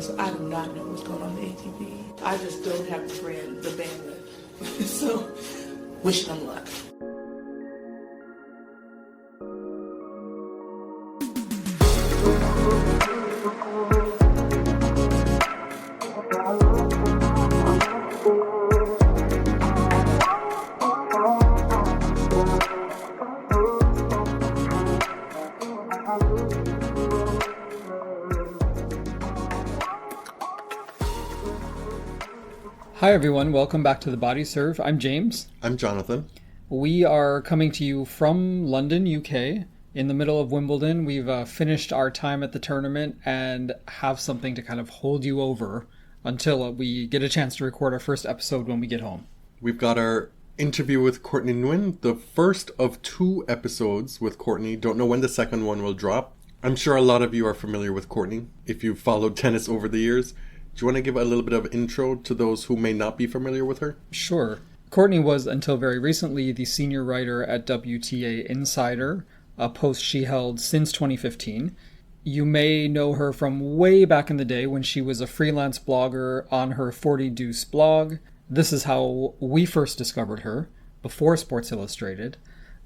So I do not know what's going on in ATP. I just don't have the bandwidth. So, wishing them luck. Hi everyone, welcome back to The Body Serve. I'm James. I'm Jonathan. We are coming to you from London, UK, in the middle of Wimbledon. We've finished our time at the tournament and have something to kind of hold you over until we get a chance to record our first episode when we get home. We've got our interview with Courtney Nguyen, the first of 2 episodes with Courtney. Don't know when the second one will drop. I'm sure a lot of you are familiar with Courtney if you've followed tennis over the years. Do you want to give a little bit of intro to those who may not be familiar with her? Sure. Courtney was, until very recently, the senior writer at WTA Insider, a post she held since 2015. You may know her from way back in the day when she was a freelance blogger on her 40 Deuce blog. This is how we first discovered her, before Sports Illustrated.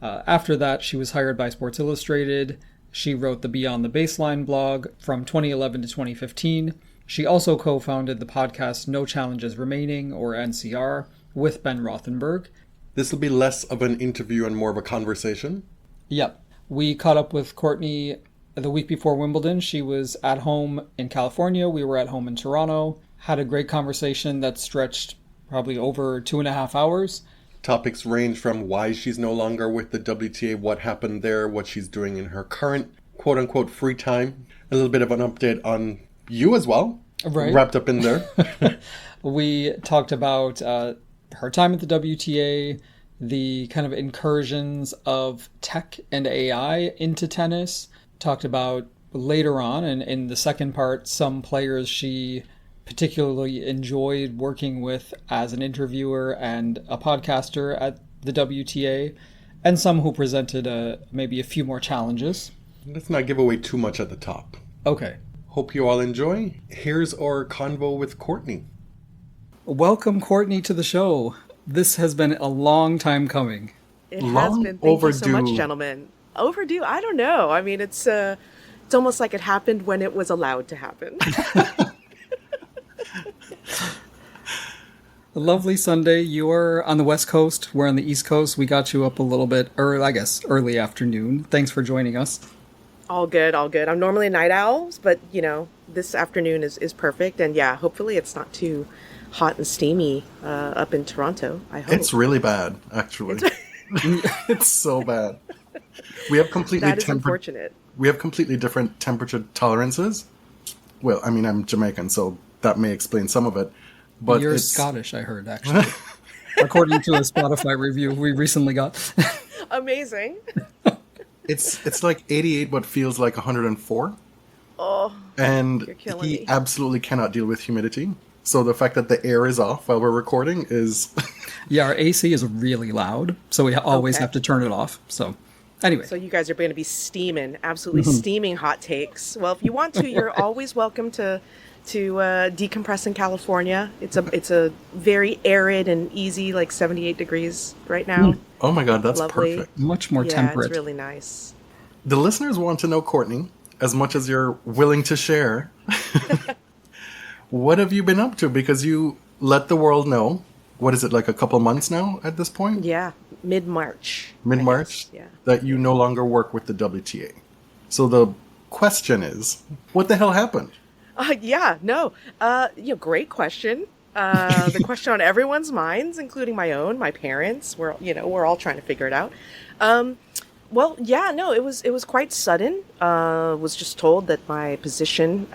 After that, she was hired by Sports Illustrated. She wrote the Beyond the Baseline blog from 2011 to 2015. She also co-founded the podcast No Challenges Remaining, or NCR, with Ben Rothenberg. This will be less of an interview and more of a conversation. Yep. We caught up with Courtney the week before Wimbledon. She was at home in California. We were at home in Toronto. Had a great conversation that stretched probably over 2.5 hours. Topics range from why she's no longer with the WTA, what happened there, what she's doing in her current quote-unquote free time. A little bit of an update on you as well, right, wrapped up in there. We talked about her time at the WTA, the kind of incursions of tech and AI into tennis. Talked about later on, and in the second part, some players she particularly enjoyed working with as an interviewer and a podcaster at the WTA, and some who presented maybe a few more challenges. Let's not give away too much at the top. Okay. Hope you all enjoy. Here's our convo with Courtney. Welcome, Courtney, to the show. This has been a long time coming. It has been. Thank you so much, gentlemen. Overdue? I don't know. I mean, it's almost like it happened when it was allowed to happen. A lovely Sunday. You are on the West Coast. We're on the East Coast. We got you up a little bit early, I guess, early afternoon. Thanks for joining us. All good, all good. I'm normally a night owl, but, you know, this afternoon is perfect. And yeah, hopefully it's not too hot and steamy up in Toronto, I hope. It's really bad, actually. It's so bad. We have unfortunate. We have completely different temperature tolerances. Well, I mean, I'm Jamaican, so that may explain some of it. But you're Scottish, I heard, actually. According to a Spotify review we recently got. Amazing. It's like 88, but feels like 104. Oh, and you're killing he me. absolutely cannot deal with humidity. So the fact that the air is off while we're recording is... Yeah, our AC is really loud, so we always have to turn it off. So anyway. So you guys are going to be steaming, absolutely steaming hot takes. Well, if you want to, you're always welcome to decompress in California. It's a very arid and easy, like 78 degrees right now. Oh my God, that's Lovely. perfect. Much more temperate. Yeah, it's really nice. The listeners want to know, Courtney, as much as you're willing to share. What have you been up to? Because you let the world know, what is it, like a couple months now at this point? Yeah, mid-March. Yeah. That you no longer work with the WTA. So the question is, what the hell happened? Great question. The question on everyone's minds, including my own, my parents. We're all trying to figure it out. It was quite sudden. Was just told that my position,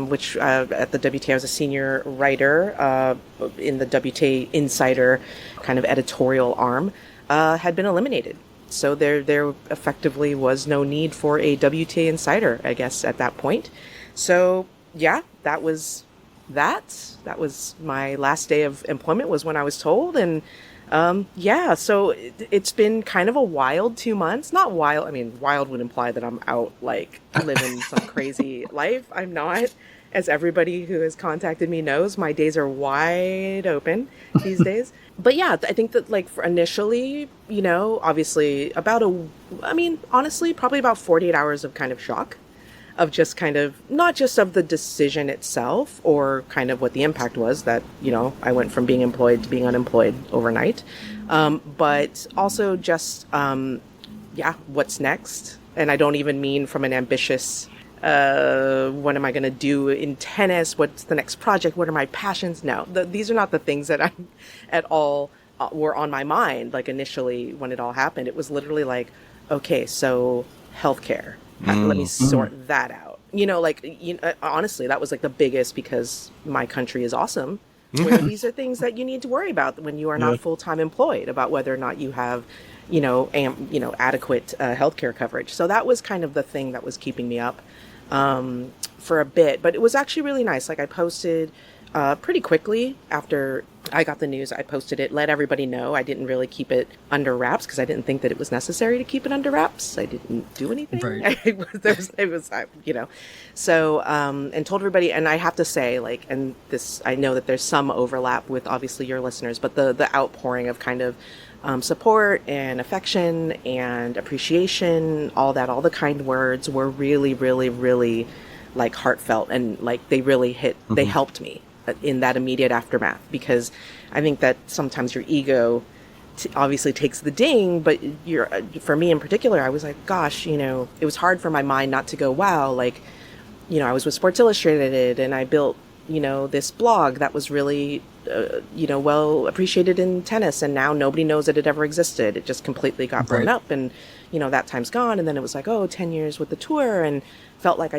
which at the WTA I was a senior writer in the WTA Insider kind of editorial arm, had been eliminated. So there effectively was no need for a WTA Insider, I guess, at that point. So yeah, that was my last day of employment was when I was told. And so it's been kind of a wild 2 months. Not wild. I mean, wild would imply that I'm out like living some crazy life. I'm not. as everybody who has contacted me knows, my days are wide open these days. But yeah, I think that like for initially, obviously honestly, probably about 48 hours of kind of shock of just kind of not just of the decision itself or kind of what the impact was that, I went from being employed to being unemployed overnight. But also just, what's next? And I don't even mean from an ambitious, what am I going to do in tennis? What's the next project? What are my passions? No, these are not the things that I'm at all were on my mind. Like initially when it all happened, it was literally like, okay, so healthcare. Let me sort that out. Honestly, that was like the biggest because my country is awesome. Where these are things that you need to worry about when you are not full-time employed, about whether or not you have, adequate healthcare coverage. So that was kind of the thing that was keeping me up for a bit. But it was actually really nice. Like I posted pretty quickly after I got the news. I posted it, let everybody know. I didn't really keep it under wraps because I didn't think that it was necessary to keep it under wraps. I didn't do anything. Right. So, and told everybody, and I have to say, like, and this, I know that there's some overlap with obviously your listeners, but the outpouring of kind of support and affection and appreciation, all the kind words were really, really, really like heartfelt, and like they really hit, they helped me in that immediate aftermath, because I think that sometimes your ego obviously takes the ding, but for me in particular, I was like, gosh, it was hard for my mind not to go, wow, like, I was with Sports Illustrated and I built, this blog that was really, well appreciated in tennis, and now nobody knows that it ever existed. It just completely got blown up, and, that time's gone. And then it was like, 10 years with the tour, and felt like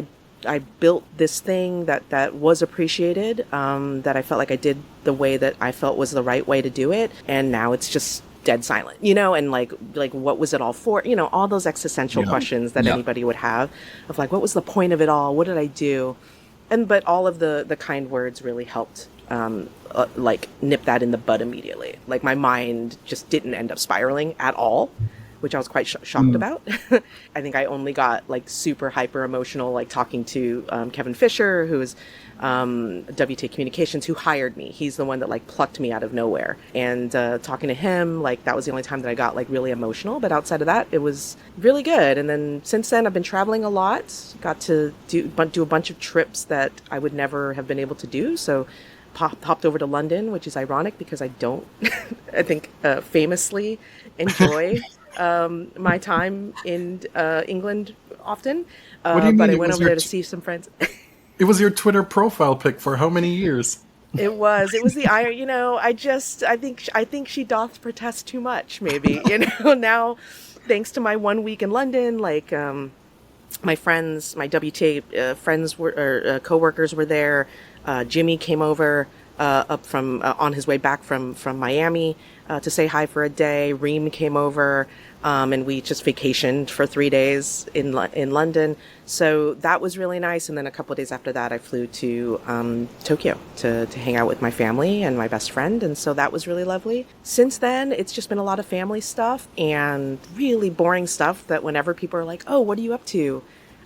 I built this thing that was appreciated, that I felt like I did the way that I felt was the right way to do it. And now it's just dead silent, and like what was it all for? All those existential questions that anybody would have of like, what was the point of it all? What did I do? But all of the kind words really helped, like nip that in the bud immediately. Like my mind just didn't end up spiraling at all, which I was quite shocked about. I think I only got like super hyper emotional, like talking to Kevin Fisher, who is WTA Communications, who hired me. He's the one that like plucked me out of nowhere. And talking to him, like that was the only time that I got like really emotional. But outside of that, it was really good. And then since then, I've been traveling a lot. Got to do a bunch of trips that I would never have been able to do. So popped over to London, which is ironic because I don't, I think, famously enjoy my time in England often. What do you mean? But I went over there to see some friends. It was your Twitter profile pic for how many years? It was the iron, I think she doth protest too much, maybe, now, thanks to my 1 week in London, like, my friends, my WTA friends were, coworkers were there. Jimmy came over, up from, on his way back from Miami, to say hi for a day. Reem came over, and we just vacationed for 3 days in London. So that was really nice. And then a couple of days after that, I flew to Tokyo to hang out with my family and my best friend. And so that was really lovely. Since then, it's just been a lot of family stuff and really boring stuff that whenever people are like, oh, what are you up to?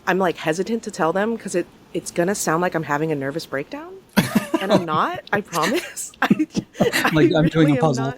I'm like hesitant to tell them because it's going to sound like I'm having a nervous breakdown. And I'm not, I promise. I'm doing a puzzle.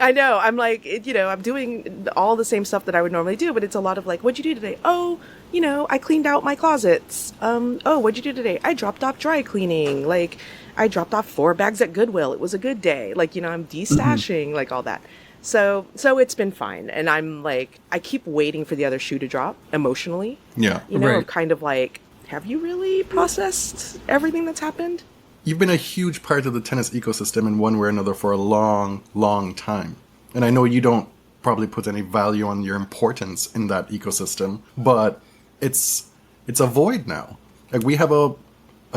I know. I'm like, I'm doing all the same stuff that I would normally do, but it's a lot of like, what'd you do today? Oh, I cleaned out my closets. Oh, what'd you do today? I dropped off dry cleaning. Like, I dropped off 4 bags at Goodwill. It was a good day. Like, I'm destashing, like all that. So it's been fine. And I'm like, I keep waiting for the other shoe to drop emotionally. Yeah. Right. Kind of like, have you really processed everything that's happened? You've been a huge part of the tennis ecosystem in one way or another for a long, long time. And I know you don't probably put any value on your importance in that ecosystem, but it's a void now. Like we have a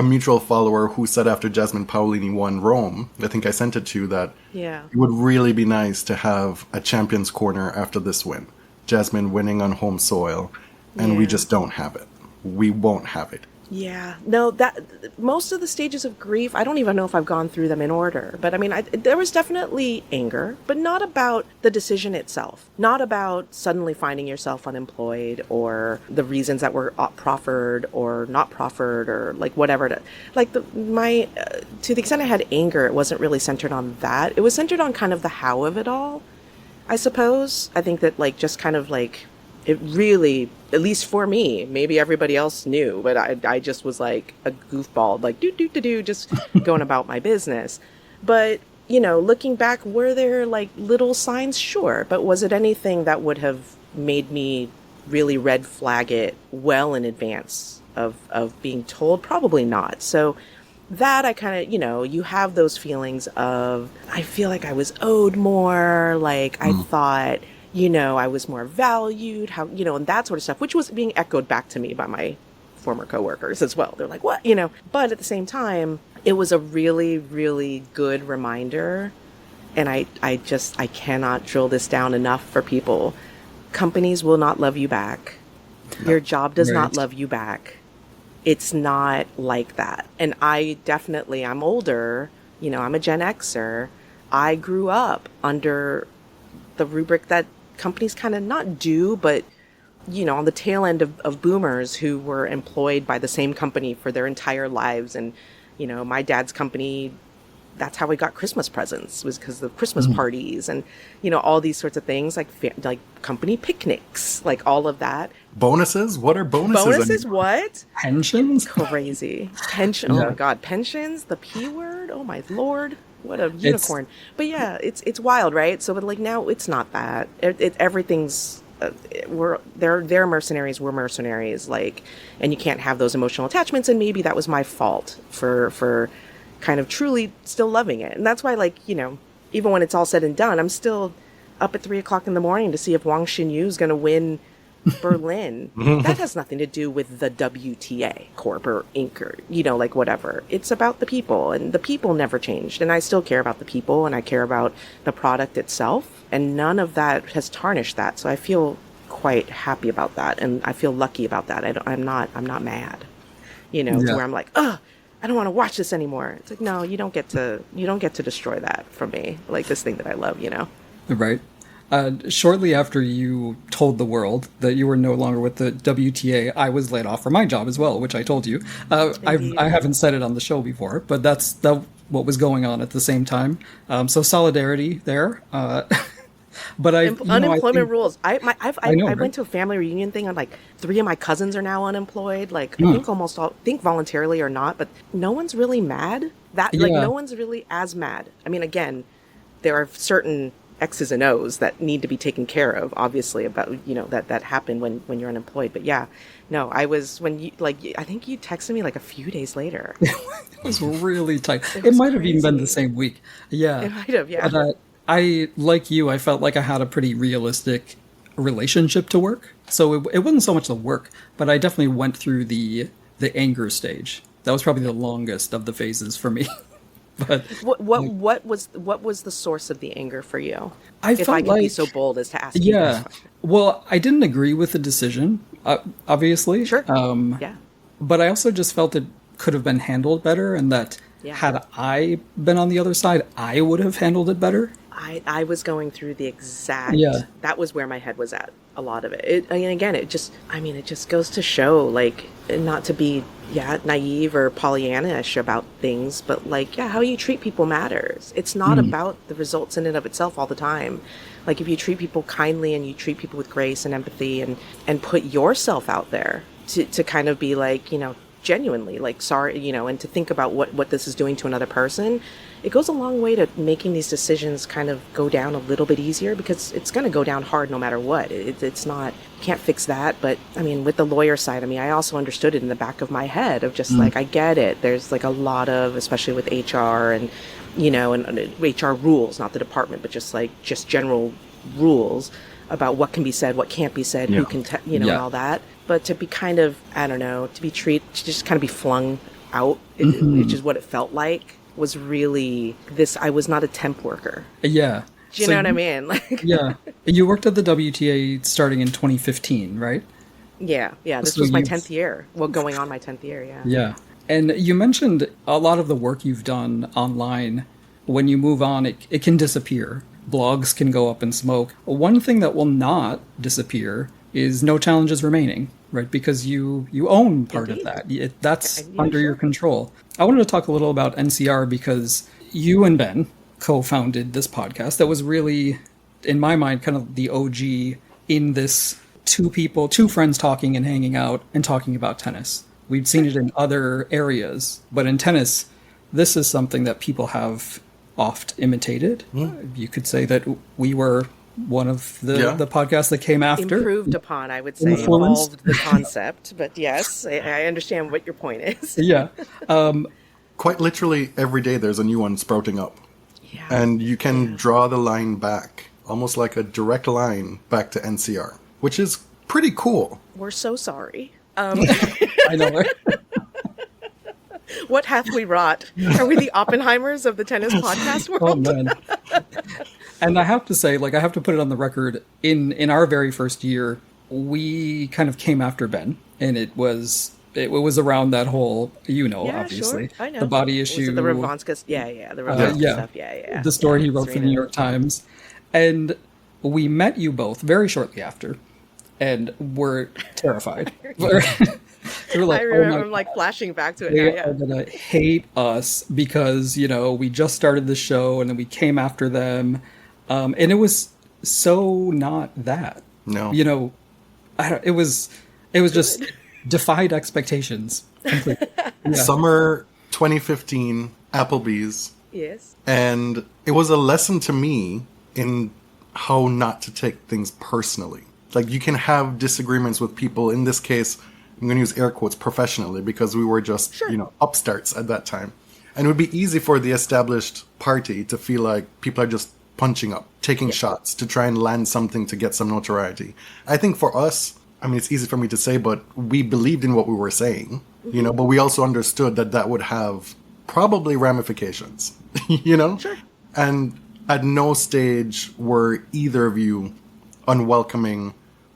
mutual follower who said after Jasmine Paolini won Rome, I think I sent it to you, that it would really be nice to have a champion's corner after this win. Jasmine winning on home soil, and we just don't have it. We won't have it. Yeah, no, that most of the stages of grief, I don't even know if I've gone through them in order. But I mean, there was definitely anger, but not about the decision itself, not about suddenly finding yourself unemployed or the reasons that were proffered or not proffered or like whatever. Like to the extent I had anger, it wasn't really centered on that. It was centered on kind of the how of it all, I suppose. I think that like just kind of like it really, at least for me, maybe everybody else knew, but I just was like a goofball, like do, just going about my business. But, you know, looking back, were there like little signs? Sure. But was it anything that would have made me really red flag it well in advance of being told? Probably not. So that I kind of, you know, you have those feelings of, I feel like I was owed more, like I thought, you know, I was more valued, how, you know, and that sort of stuff, which was being echoed back to me by my former coworkers as well. They're like, what, you know, but at the same time, it was a really, really good reminder. And I cannot drill this down enough for people. Companies will not love you back. Your job does not love you back. It's not like that. And I'm older, you know, I'm a Gen Xer. I grew up under the rubric that companies kind of not do, but, you know, on the tail end of boomers who were employed by the same company for their entire lives. And, you know, my dad's company, that's how we got Christmas presents, was because of Christmas parties and, you know, all these sorts of things, like company picnics, like all of that. Bonuses? What are bonuses? Bonuses? What? Pensions? Crazy. Pension. Oh my God. Pensions? The P word? Oh my Lord. What a unicorn. But yeah, it's wild, right? So, but like now it's not that. Everything's, they're mercenaries, we're mercenaries, like, and you can't have those emotional attachments. And maybe that was my fault for kind of truly still loving it. And that's why, like, you know, even when it's all said and done, I'm still up at 3:00 in the morning to see if Wang Xinyu is going to win Berlin. That has nothing to do with the WTA Corp or Inc. or, you know, like whatever. It's about the people, and the people never changed. And I still care about the people, and I care about the product itself. And none of that has tarnished that. So I feel quite happy about that. And I feel lucky about that. I'm not mad, you know, to where I'm like, ugh, I don't want to watch this anymore. It's like, no, you don't get to destroy that from me. Like this thing that I love, you know? Right. Shortly after you told the world that you were no longer with the WTA, I was laid off from my job as well, which I told you. I haven't said it on the show before, but that's what was going on at the same time. So solidarity there. But unemployment rules. I right? went to a family reunion thing, and like 3 of my cousins are now unemployed. Like I think almost all, think voluntarily or not, but no one's really mad. No one's really as mad. I mean, again, there are certain X's and O's that need to be taken care of, obviously, about, you know, that happen when you're unemployed. But yeah, no, I was, when you, like, I think you texted me like a few days later. It was really tight. It might have even been the same week. Yeah. It might have, yeah. But, I, like you, I felt like I had a pretty realistic relationship to work. So it wasn't so much the work, but I definitely went through the anger stage. That was probably the longest of the phases for me. But what was the source of the anger for you? If I can be so bold as to ask you. Yeah. Well, I didn't agree with the decision, obviously. Sure. Yeah. But I also just felt it could have been handled better, and that had I been on the other side, I would have handled it better. I was going through the exact. Yeah. That was where my head was at. A lot of it. It just goes to show, like, not to be naive or Pollyanna-ish about things, but like, how you treat people matters. It's not about the results in and of itself all the time. Like, if you treat people kindly and you treat people with grace and empathy and put yourself out there to kind of be like, you know, genuinely like sorry, you know, and to think about what this is doing to another person, it goes a long way to making these decisions kind of go down a little bit easier, because it's going to go down hard no matter what. It's not, can't fix that. But I mean, with the lawyer side, I mean, I also understood it in the back of my head of just like, I get it. There's like a lot of, especially with HR and, you know, and HR rules, not the department, but just general rules about what can be said, what can't be said, who can, and all that. But to be kind of, I don't know, to just kind of be flung out, which is what it felt like, was really this. I was not a temp worker. Yeah. Do you know what I mean? Like, yeah. You worked at the WTA starting in 2015, right? Yeah, this So was my you've- 10th year. Well, going on my 10th year, yeah. Yeah. And you mentioned a lot of the work you've done online. When you move on, it can disappear. Blogs can go up in smoke. One thing that will not disappear is No Challenges Remaining, right? Because you own part Indeed. of that. That's Yeah, under your sure. control. I wanted to talk a little about NCR because you and Ben co-founded this podcast that was really, in my mind, kind of the OG in this two friends talking and hanging out and talking about tennis. We've seen it in other areas, but in tennis, this is something that people have oft imitated. You could say that we were one of the podcasts that came after. Improved upon, I would say, Influenced. evolved the concept. But yes, I understand what your point is. Yeah. Quite literally, every day there's a new one sprouting up. Yeah. And you can draw the line back, almost like a direct line back to NCR, which is pretty cool. We're so sorry. I know. Right? What hath we wrought? Are we the Oppenheimers of the tennis podcast Oh world? man. And I have to say, like, I have to put it on the record, in our very first year, we kind of came after Ben, and it was around that whole, obviously, Sure. I know. the body Was issue, it the Ravanska, the Ravanska yeah. stuff, yeah. the story Yeah, he wrote for the Serena. New York Times, and we met you both very shortly after, and were terrified. We were like, I remember oh I'm like flashing back to it they now, are gonna hate us because we just started the show and then we came after them, and it was so not that. No. It was just defied expectations completely. Yeah. Summer 2015, Applebee's. Yes. And it was a lesson to me in how not to take things personally. Like, you can have disagreements with people. In this case, I'm going to use air quotes, professionally, because we were just, upstarts at that time. And it would be easy for the established party to feel like people are just punching up, taking shots to try and land something to get some notoriety. I think for us, I mean, it's easy for me to say, but we believed in what we were saying, but we also understood that would have probably ramifications, Sure. And at no stage were either of you unwelcoming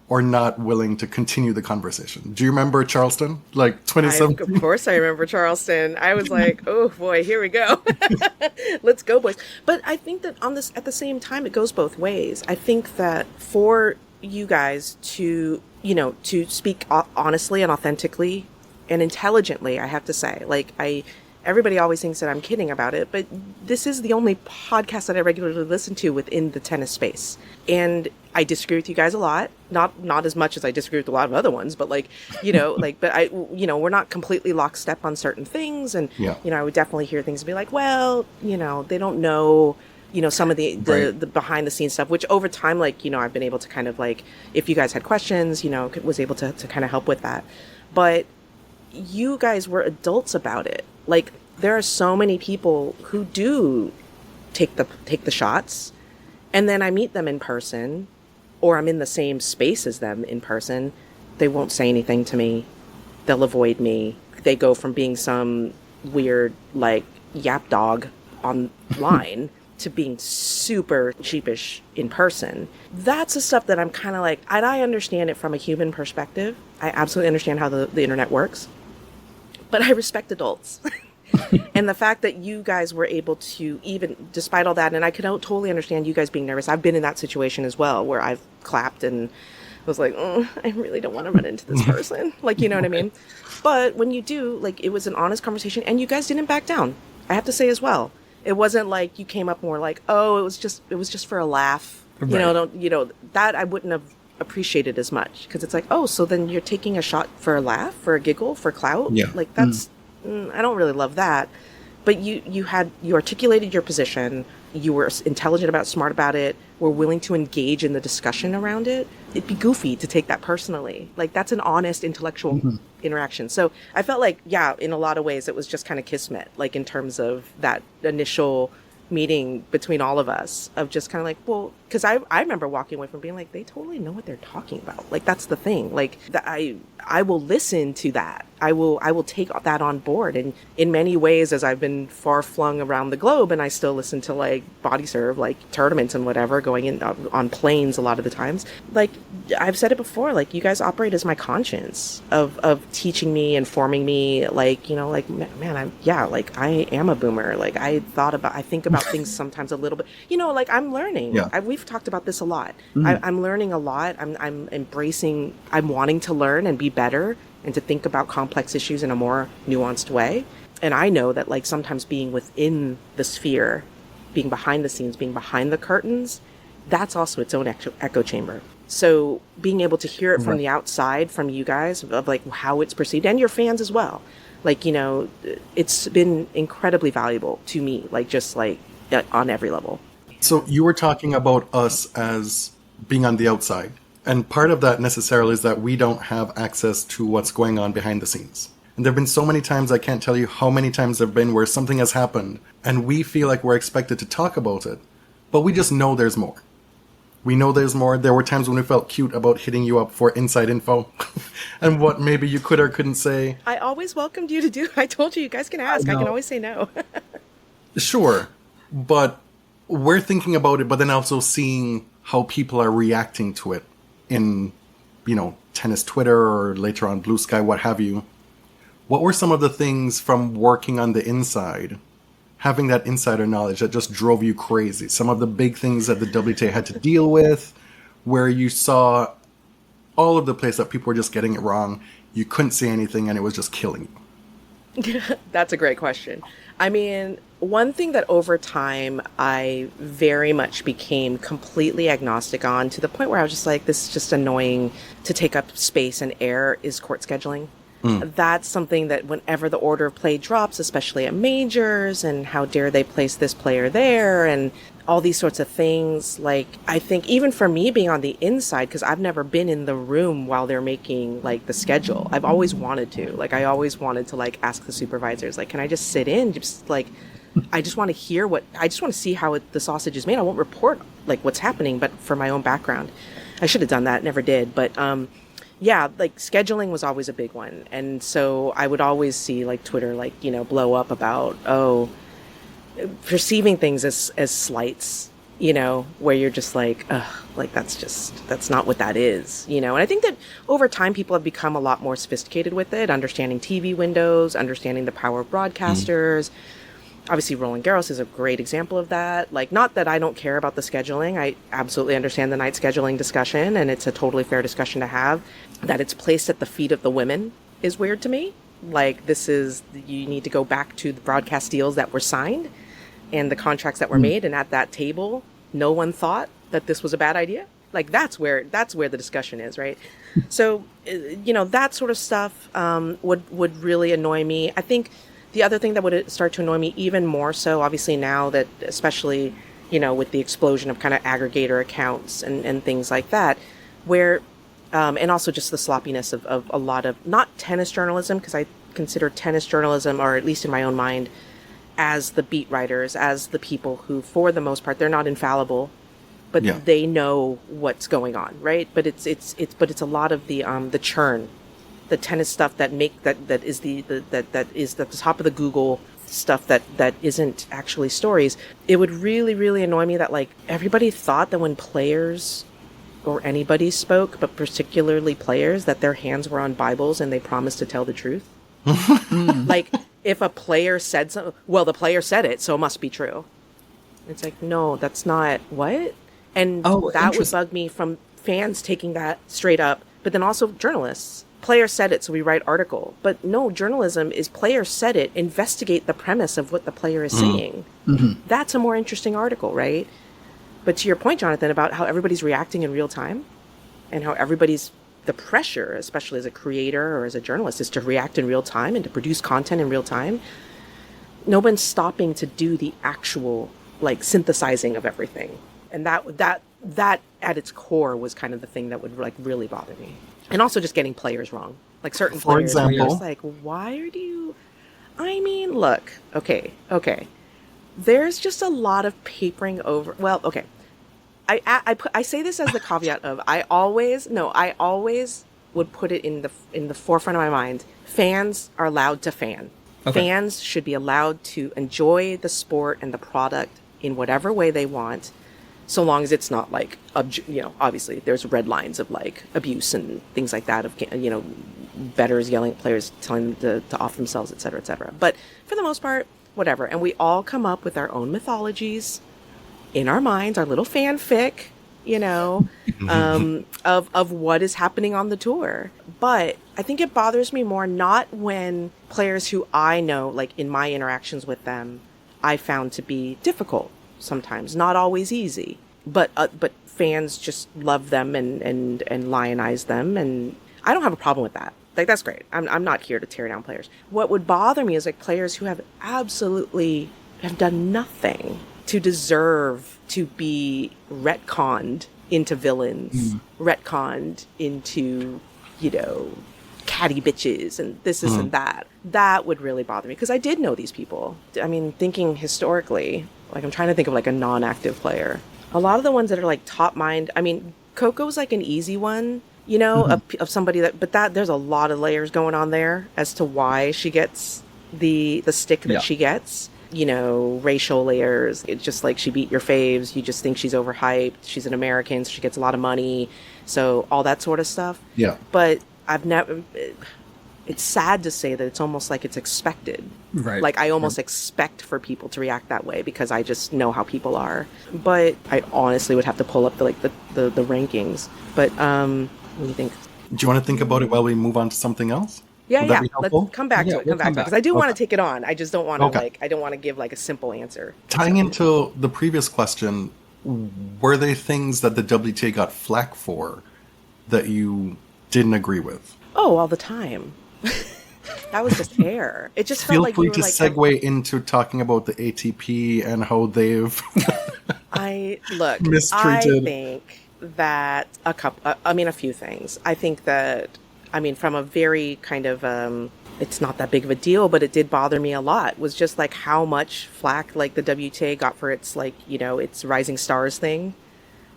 or not willing to continue the conversation. Do you remember Charleston? Like 2017? Of course I remember Charleston. I was like, oh boy, here we go. Let's go, boys. But I think that at the same time, it goes both ways. I think that for you guys to speak honestly and authentically and intelligently, I have to say, everybody always thinks that I'm kidding about it, but this is the only podcast that I regularly listen to within the tennis space. And I disagree with you guys a lot, not as much as I disagree with a lot of other ones, but we're not completely lockstep on certain things. And, I would definitely hear things and be like, well, they don't know, some of the behind the scenes stuff, which over time, I've been able to kind of if you guys had questions, was able to kind of help with that. But you guys were adults about it. There are so many people who do take the shots, and then I meet them in person, or I'm in the same space as them in person. They won't say anything to me. They'll avoid me. They go from being some weird yap dog online to being super sheepish in person. That's the stuff that I'm kind of and I understand it from a human perspective. I absolutely understand how the internet works, but I respect adults. And the fact that you guys were able to, even despite all that, and I can totally understand you guys being nervous. I've been in that situation as well, where I've clapped and was like, oh, I really don't want to run into this person. You know what I mean? But when you do, it was an honest conversation, and you guys didn't back down. I have to say as well. It wasn't like you came up more oh, it was just for a laugh. Right. That I wouldn't have appreciated as much, because it's oh, so then you're taking a shot for a laugh, for a giggle, for clout. Yeah. That's. I don't really love that. But you articulated your position. You were intelligent about, smart about it. Were willing to engage in the discussion around it. It'd be goofy to take that personally. That's an honest intellectual interaction. So I felt in a lot of ways, it was just kind of kismet. In terms of that initial meeting between all of us, of just kind of well, because I remember walking away from being like, they totally know what they're talking about. Like, that's the thing. Like, I will listen to that. I will take that on board. And in many ways, as I've been far flung around the globe, and I still listen to like body serve, like tournaments and whatever, going in on planes a lot of the times. Like, I've said it before, like, you guys operate as my conscience of teaching me, informing me, like, you know, like, man, I am a boomer. Like, I think about things sometimes a little bit, you know, like, I'm learning. Yeah. We've talked about this a lot. I'm learning a lot. I'm embracing, I'm wanting to learn and be better and to think about complex issues in a more nuanced way. And I know that, like, sometimes being within the sphere, being behind the scenes, being behind the curtains, that's also its own echo chamber. So being able to hear it from the outside, from you guys, of like how it's perceived, and your fans as well, like, you know, it's been incredibly valuable to me, like, just like on every level. So you were talking about us as being on the outside. And part of that necessarily is that we don't have access to what's going on behind the scenes. And there have been so many times, I can't tell you how many times there have been where something has happened and we feel like we're expected to talk about it, but we just know there's more. We know there's more. There were times when we felt cute about hitting you up for inside info and what maybe you could or couldn't say. I always welcomed you to do. I told you guys can ask. I can always say no. Sure. But we're thinking about it, but then also seeing how people are reacting to it in, you know, tennis Twitter or later on Blue Sky, what have you. What were some of the things from working on the inside, having that insider knowledge, that just drove you crazy? Some of the big things that the WTA had to deal with, where you saw all of the place that people were just getting it wrong. You couldn't say anything and it was just killing you. That's a great question. I mean, one thing that over time I very much became completely agnostic on, to the point where I was just like, this is just annoying to take up space and air, is court scheduling. That's something that whenever the order of play drops, especially at majors, and how dare they place this player there, and all these sorts of things. Like, I think even for me being on the inside, because I've never been in the room while they're making like the schedule, I've always wanted to. Like, I always wanted to like ask the supervisors, like, can I just sit in? Just like, I just want to hear I just want to see how the sausage is made. I won't report like what's happening, but for my own background. I should have done that, never did. But yeah, like, scheduling was always a big one. And so I would always see like Twitter, like, you know, blow up about, perceiving things as slights, you know, where you're just like, like, that's not what that is, you know. And I think that over time people have become a lot more sophisticated with it, understanding TV windows, understanding the power of broadcasters. Obviously, Roland Garros is a great example of that. Like, not that I don't care about the scheduling. I absolutely understand the night scheduling discussion, and it's a totally fair discussion to have. That it's placed at the feet of the women is weird to me. Like, you need to go back to the broadcast deals that were signed and the contracts that were made, and at that table, no one thought that this was a bad idea. Like, that's where the discussion is, right? So, you know, that sort of stuff would really annoy me. I think the other thing that would start to annoy me even more so, obviously now that, especially, you know, with the explosion of kind of aggregator accounts and things like that, where, and also just the sloppiness of a lot of, not tennis journalism, because I consider tennis journalism, or at least in my own mind, as the beat writers, as the people who, for the most part, they're not infallible, but they know what's going on, right? But it's a lot of the churn, the tennis stuff that is at the top of the Google stuff that isn't actually stories. It would really, really annoy me that, like, everybody thought that when players or anybody spoke, but particularly players, that their hands were on Bibles and they promised to tell the truth. Like, if a player said something, well, the player said it, so it must be true. It's like, no, that's not what. And that would bug me from fans taking that straight up, but then also journalists. Player said it, so we write article. But no, journalism is player said it, investigate the premise of what the player is saying. That's a more interesting article, right? But to your point, Jonathan, about how everybody's reacting in real time and how the pressure, especially as a creator or as a journalist, is to react in real time and to produce content in real time. No one's stopping to do the actual, like, synthesizing of everything. And that at its core was kind of the thing that would, like, really bother me. And also just getting players wrong. Like, certain players, example, you're just like, why do you... I mean, look, okay. There's just a lot of papering over... Well, okay. I say this as the caveat of I always would put it in the forefront of my mind. Fans are allowed to fan. Okay. Fans should be allowed to enjoy the sport and the product in whatever way they want, so long as it's not like, obviously there's red lines of like abuse and things like that, of, bettors yelling at players, telling them to off themselves, et cetera, et cetera. But for the most part, whatever. And we all come up with our own mythologies in our minds, our little fanfic, of what is happening on the tour. But I think it bothers me more not when players who I know, like in my interactions with them, I found to be difficult sometimes, not always easy, but fans just love them and lionize them, and I don't have a problem with that. Like, that's great. I'm not here to tear down players. What would bother me is like players who have done nothing to deserve to be retconned into villains, retconned into, catty bitches and this and that. That would really bother me, because I did know these people. I mean, thinking historically, like I'm trying to think of like a non-active player. A lot of the ones that are like top mind, I mean, Coco's like an easy one, of somebody that there's a lot of layers going on there as to why she gets the stick that she gets. Racial layers. It's just like she beat your faves. You just think she's overhyped. She's an American, so she gets a lot of money. So all that sort of stuff. Yeah. But it's sad to say that it's almost like it's expected. Right. Like I almost expect for people to react that way because I just know how people are. But I honestly would have to pull up the rankings. But what do you think? Do you want to think about it while we move on to something else? Yeah. Let's come back to it. Come back to it. Because I do want to take it on. I just don't want to I don't want to give like a simple answer. Tying into the previous question, were there things that the WTA got flack for that you didn't agree with? Oh, all the time. That was just air. It just felt like feel free to segue into talking about the ATP and how they've mistreated. I think that a few things. I think that, from a very kind of, it's not that big of a deal, but it did bother me a lot, was just like how much flack like the WTA got for its like, its Rising Stars thing,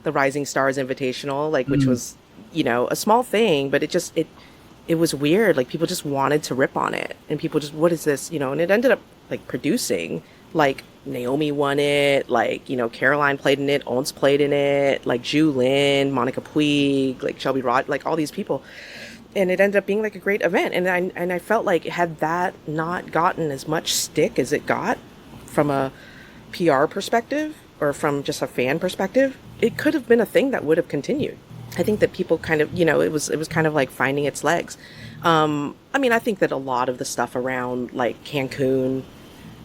the Rising Stars Invitational, like, which was, a small thing, but it was weird. Like people just wanted to rip on it, and people just, what is this? And it ended up like producing, like Naomi won it, like, Caroline played in it, Ons played in it, like Zhu Lin, Monica Puig, like Shelby Rod, like all these people. And it ended up being like a great event. And I felt like had that not gotten as much stick as it got from a PR perspective or from just a fan perspective, it could have been a thing that would have continued. I think that people kind of, it was kind of like finding its legs. I think that a lot of the stuff around like Cancun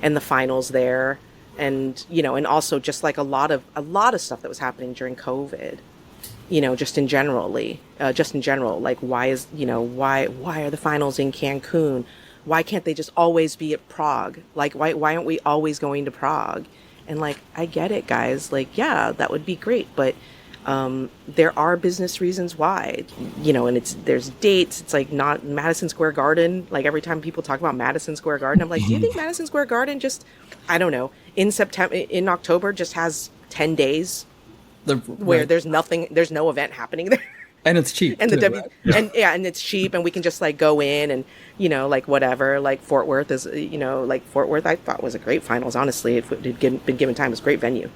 and the finals there, and, and also just like a lot of stuff that was happening during COVID, just in general, like why are the finals in Cancun? Why can't they just always be at Prague? Like, why aren't we always going to Prague? And like, I get it, guys. Like, yeah, that would be great. But there are business reasons why, and there's dates. It's like not Madison Square Garden. Like every time people talk about Madison Square Garden, I'm like, do you think Madison Square Garden just, I don't know, in October just has 10 days where there's no event happening there. And it's cheap. And too, right? and it's cheap, and we can just like go in and, like whatever, like Fort Worth is, like Fort Worth I thought was a great finals, honestly, if it had been given time. It was a great venue.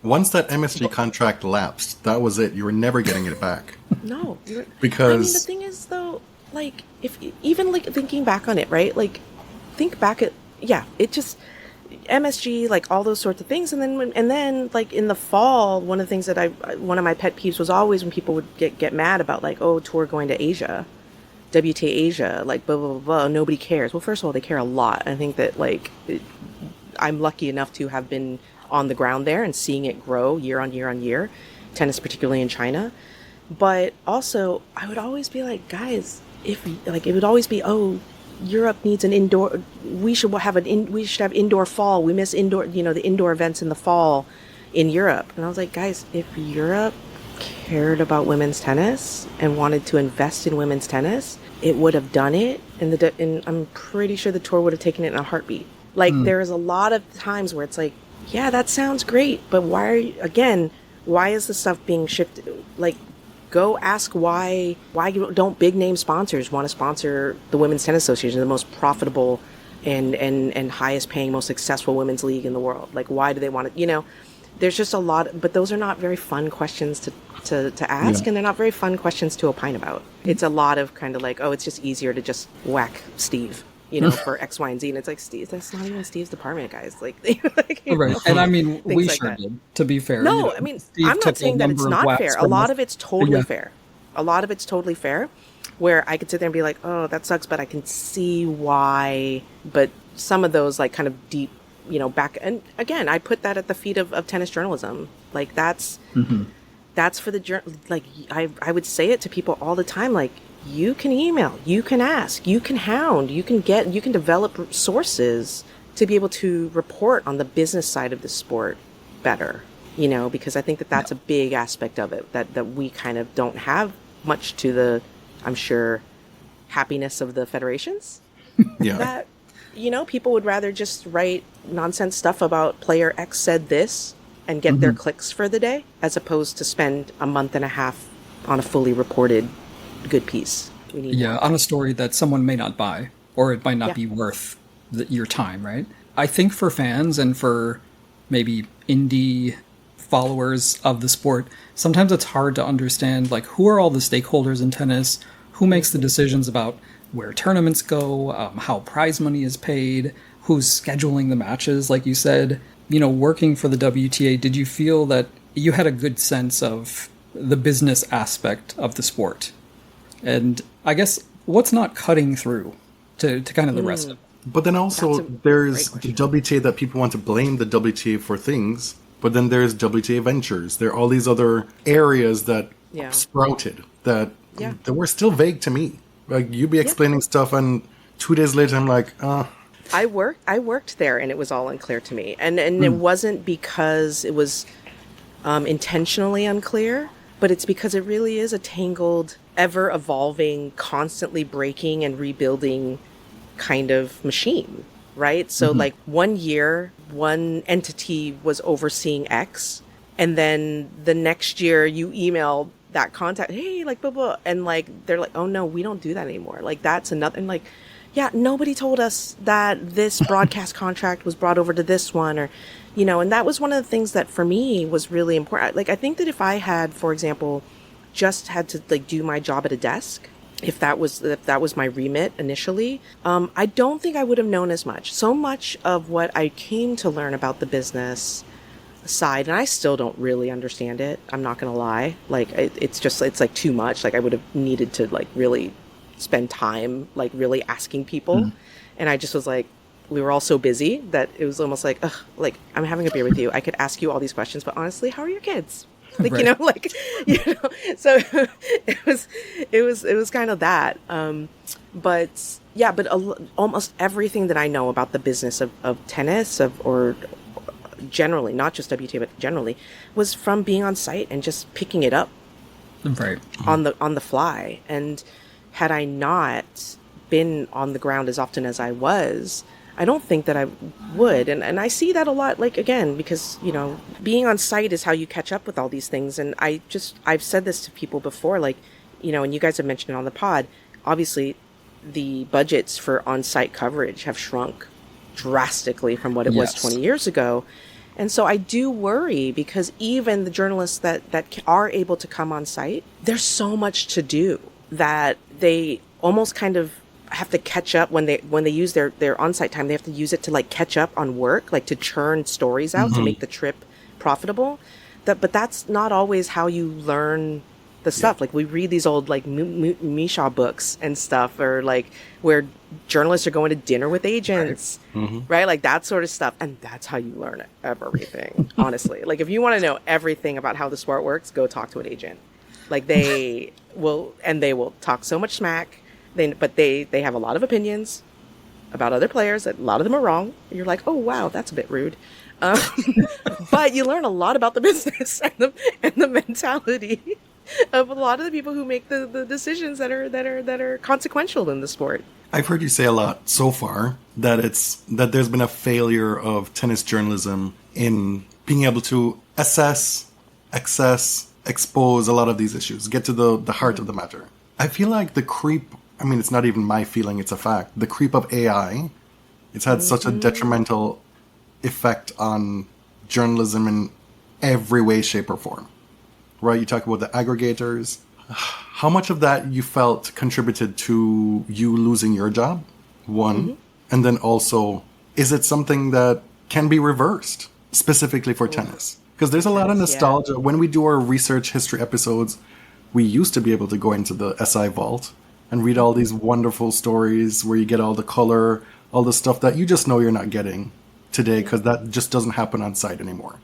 Once that MSG contract lapsed, that was it. You were never getting it back. No. Because the thing is, though, like, if even like thinking back on it, right? Like, think back at, it just, MSG, like all those sorts of things. And then like in the fall, one of the things that one of my pet peeves was always when people would get mad about like, oh, tour going to Asia, WTA Asia, like blah, blah, blah, blah, nobody cares. Well, first of all, they care a lot. I think that like, I'm lucky enough to have been on the ground there and seeing it grow year on year on year, tennis particularly in China. But also I would always be like, guys, it would always be, oh, Europe needs an indoor, we should have indoor fall, we miss indoor, the indoor events in the fall in Europe. And I was like, guys, if Europe cared about women's tennis and wanted to invest in women's tennis, it would have done it, and I'm pretty sure the tour would have taken it in a heartbeat. Like there's a lot of times where it's like, yeah, that sounds great, but why why is the stuff being shifted? Like, go ask why don't big name sponsors want to sponsor the Women's Tennis Association, the most profitable and highest paying, most successful women's league in the world? Like, why do they want to, there's just a lot, but those are not very fun questions to ask, and they're not very fun questions to opine about. It's a lot of kind of like, oh, it's just easier to just whack Steve, for X, Y, and Z. And it's like, Steve, that's not even Steve's department, guys. Like, right. And I mean, we like sure that. did, to be fair. No, I mean, Steve I'm not saying that it's not fair. A lot of it's totally Yeah. fair. A lot of it's totally fair, where I could sit there and be like, oh, that sucks, but I can see why. But some of those, like, kind of deep, back, and again, I put that at the feet of tennis journalism. Like, that's for the, like, I would say it to people all the time, like, you can email, you can ask, you can hound, you can develop sources to be able to report on the business side of the sport better, because I think that's a big aspect of it that we kind of don't have much to the, I'm sure, happiness of the federations. Yeah. That, people would rather just write nonsense stuff about player X said this and get their clicks for the day, as opposed to spend a month and a half on a fully reported good piece. We need more. on a story that someone may not buy, or it might not be worth your time, right? I think for fans and for maybe indie followers of the sport, sometimes it's hard to understand, like, who are all the stakeholders in tennis, who makes the decisions about where tournaments go, how prize money is paid, who's scheduling the matches, like you said. Working for the WTA, did you feel that you had a good sense of the business aspect of the sport? And I guess what's not cutting through to kind of the rest of it? But then also there's the WTA that people want to blame the WTA for things, but then there's WTA Ventures. There are all these other areas that sprouted that were still vague to me. Like, you'd be explaining stuff, and 2 days later I'm like, I worked there, and it was all unclear to me. And it wasn't because it was intentionally unclear, but it's because it really is a tangled, ever-evolving, constantly breaking and rebuilding kind of machine, right? So, like, one year, one entity was overseeing X, and then the next year you email that contact, hey, like, blah, blah, and, like, they're like, oh, no, we don't do that anymore. Like, that's another, and, like, yeah, nobody told us that this broadcast contract was brought over to this one, or, and that was one of the things that for me was really important. Like, I think that if I had, for example, just had to, like, do my job at a desk, if that was my remit initially, I don't think I would have known as much. So much of what I came to learn about the business side, and I still don't really understand it, I'm not gonna lie. Like, it's like too much. Like, I would have needed to, like, really spend time, like, really asking people. And I just was like, we were all so busy that it was almost like, ugh, like, I'm having a beer with you, I could ask you all these questions, but honestly, how are your kids? Like, Right. So it was kind of that. But almost everything that I know about the business of tennis, or generally, not just WTA, but generally, was from being on site and just picking it up Right. on the fly. And had I not been on the ground as often as I was, I don't think that I would. And I see that a lot, like, again, because, being on site is how you catch up with all these things. And I've said this to people before, like, and you guys have mentioned it on the pod, obviously the budgets for on-site coverage have shrunk drastically from what it was 20 years ago. And so I do worry, because even the journalists that are able to come on site, there's so much to do that they almost kind of have to catch up when they use their on-site time. They have to use it to, like, catch up on work, like, to churn stories out to make the trip profitable. But that's not always how you learn the stuff. Like, we read these old, like, Misha books and stuff, or, like, where journalists are going to dinner with agents, right? Like, that sort of stuff. And that's how you learn everything, honestly. Like, if you want to know everything about how the sport works, go talk to an agent. Like, they will talk so much smack. But they have a lot of opinions about other players. A lot of them are wrong. You're like, oh, wow, that's a bit rude. But you learn a lot about the business and the mentality of a lot of the people who make the decisions that are consequential in the sport. I've heard you say a lot so far that there's been a failure of tennis journalism in being able to assess access, expose a lot of these issues, get to the heart of the matter. I feel like the creep, I mean, it's not even my feeling, it's a fact. The creep of AI, it's had such a detrimental effect on journalism in every way, shape, or form. Right? You talk about the aggregators. How much of that you felt contributed to you losing your job? One. And then also, is it something that can be reversed, specifically for tennis? Because there's a lot of nostalgia. Yeah. When we do our research history episodes, we used to be able to go into the SI vault and read all these wonderful stories where you get all the color, all the stuff that you just know you're not getting today because that just doesn't happen on site anymore.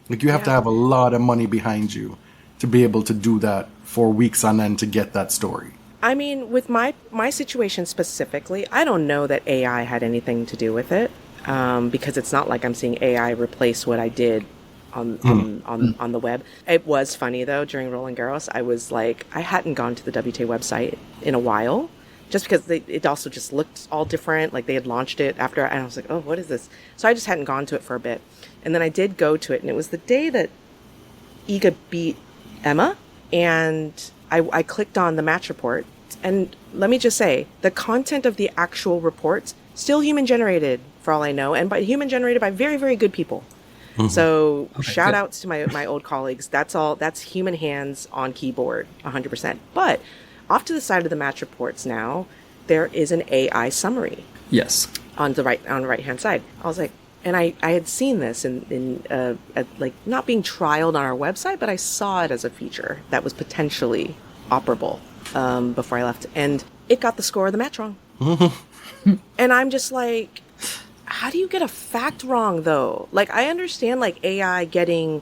Like you have to have a lot of money behind you to be able to do that for weeks on end to get that story. I mean, with my situation specifically, I don't know that AI had anything to do with it, because it's not like I'm seeing AI replace what I did on the web. It was funny though, during Roland Garros, I was like, I hadn't gone to the WTA website in a while, just because it also just looked all different. Like they had launched it after, and I was like, oh, what is this? So I just hadn't gone to it for a bit. And then I did go to it, and it was the day that Iga beat Emma, and I clicked on the match report, and let me just say, the content of the actual reports, still human generated for all I know, and by human generated by very, very good people. So shout outs to my old colleagues. That's human hands on keyboard, 100%. But off to the side of the match reports now, there is an AI summary. Yes. On the right hand side. I was like, and I had seen this in like not being trialed on our website, but I saw it as a feature that was potentially operable before I left, and it got the score of the match wrong. And I'm just like, how do you get a fact wrong though? Like I understand like AI getting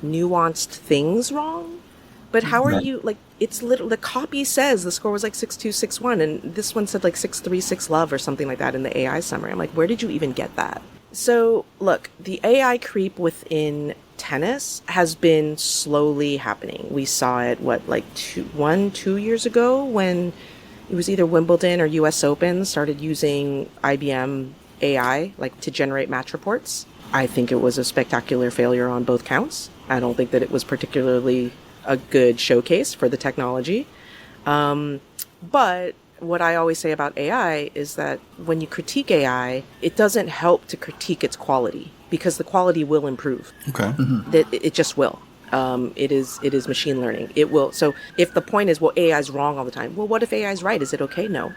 nuanced things wrong, but how are you, like, it's literally, the copy says the score was like 6-2, 6-1, and this one said like 6-3, 6-love or something like that in the AI summary. I'm like, where did you even get that? So look, the AI creep within tennis has been slowly happening. We saw it, 2 years ago, when it was either Wimbledon or US Open started using IBM AI, like, to generate match reports. I think it was a spectacular failure on both counts. I don't think that it was particularly a good showcase for the technology. But what I always say about AI is that when you critique AI, it doesn't help to critique its quality, because the quality will improve. Okay. It just will. It is machine learning. It will. So if the point is, well, AI is wrong all the time. Well, what if AI is right? Is it okay? No.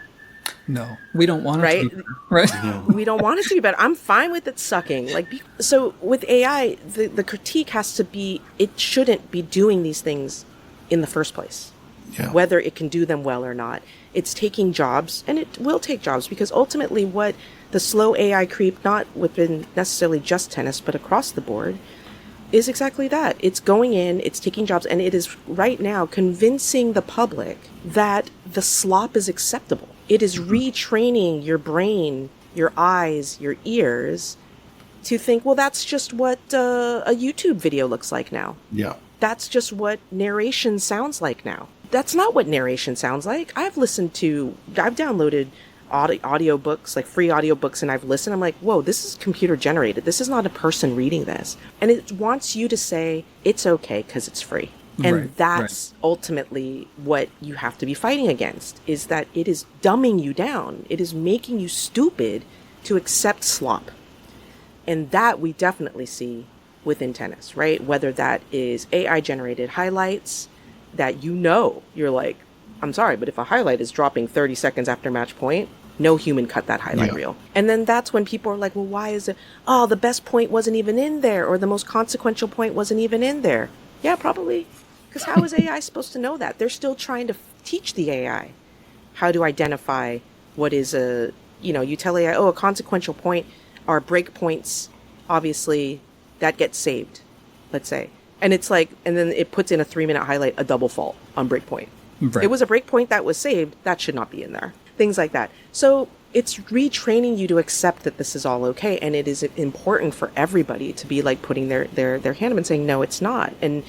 No, we don't want it to be better, right? Yeah. We don't want it to be better. I'm fine with it sucking. So with AI, the critique has to be, it shouldn't be doing these things in the first place. Yeah. Whether it can do them well or not. It's taking jobs, and it will take jobs, because ultimately what the slow AI creep, not within necessarily just tennis, but across the board, is exactly that. It's going in, it's taking jobs, and it is right now convincing the public that the slop is acceptable. It is retraining your brain, your eyes, your ears to think, well, that's just what a YouTube video looks like now. Yeah. That's just what narration sounds like now. That's not what narration sounds like. I've downloaded audio books, like free audio books, and I've listened. I'm like, whoa, this is computer generated. This is not a person reading this. And it wants you to say it's okay because it's free. And that's ultimately what you have to be fighting against, is that it is dumbing you down. It is making you stupid to accept slop. And that we definitely see within tennis, right? Whether that is AI generated highlights that you're like, I'm sorry, but if a highlight is dropping 30 seconds after match point, no human cut that highlight reel. And then that's when people are like, well, why is it, the best point wasn't even in there, or the most consequential point wasn't even in there. Yeah, probably. Because how is AI supposed to know that? They're still trying to teach the AI how to identify what is you tell AI, a consequential point are break points, obviously, that gets saved, let's say. And it's like, and then it puts in a 3-minute highlight, a double fault on break point. Right. It was a break point that was saved, that should not be in there. Things like that. So it's retraining you to accept that this is all okay. And it is important for everybody to be like putting their hand up and saying, no, it's not. And,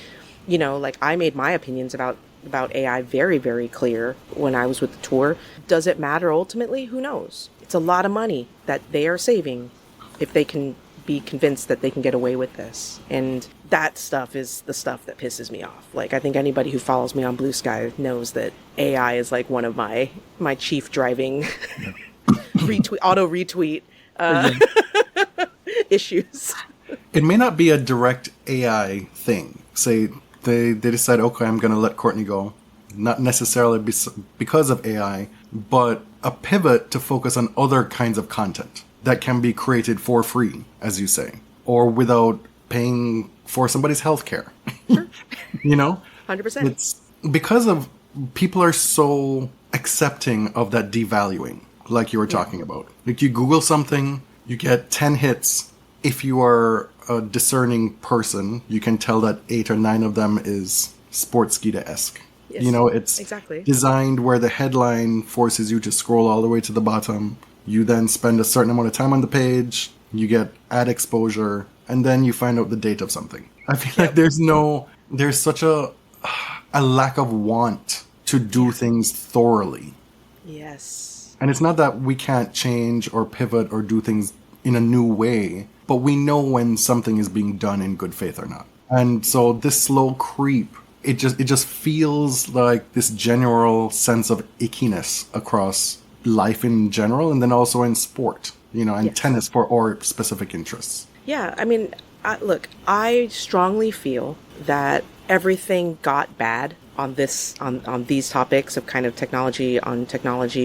like I made my opinions about AI very, very clear when I was with the tour. Does it matter ultimately? Who knows? It's a lot of money that they are saving if they can be convinced that they can get away with this. And that stuff is the stuff that pisses me off. Like, I think anybody who follows me on Blue Sky knows that AI is like one of my chief driving auto retweet issues. It may not be a direct AI thing. Say they decide, okay, I'm going to let Courtney go. Not necessarily because of AI, but a pivot to focus on other kinds of content that can be created for free, as you say, or without paying for somebody's healthcare. Sure. 100%. It's because of people are so accepting of that devaluing, like you were talking about. Like, you Google something, you get 10 hits. If you are a discerning person, you can tell that 8 or 9 of them is Sportskeeda-esque. Yes, It's exactly designed where the headline forces you to scroll all the way to the bottom. You then spend a certain amount of time on the page, you get ad exposure, and then you find out the date of something. I feel like there's such a lack of want to do things thoroughly. Yes. And it's not that we can't change or pivot or do things in a new way, but we know when something is being done in good faith or not. And so this slow creep, it just feels like this general sense of ickiness across life in general, and then also in sport, and tennis for our specific interests. Yeah, I mean, I strongly feel that everything got bad on these topics of kind of technology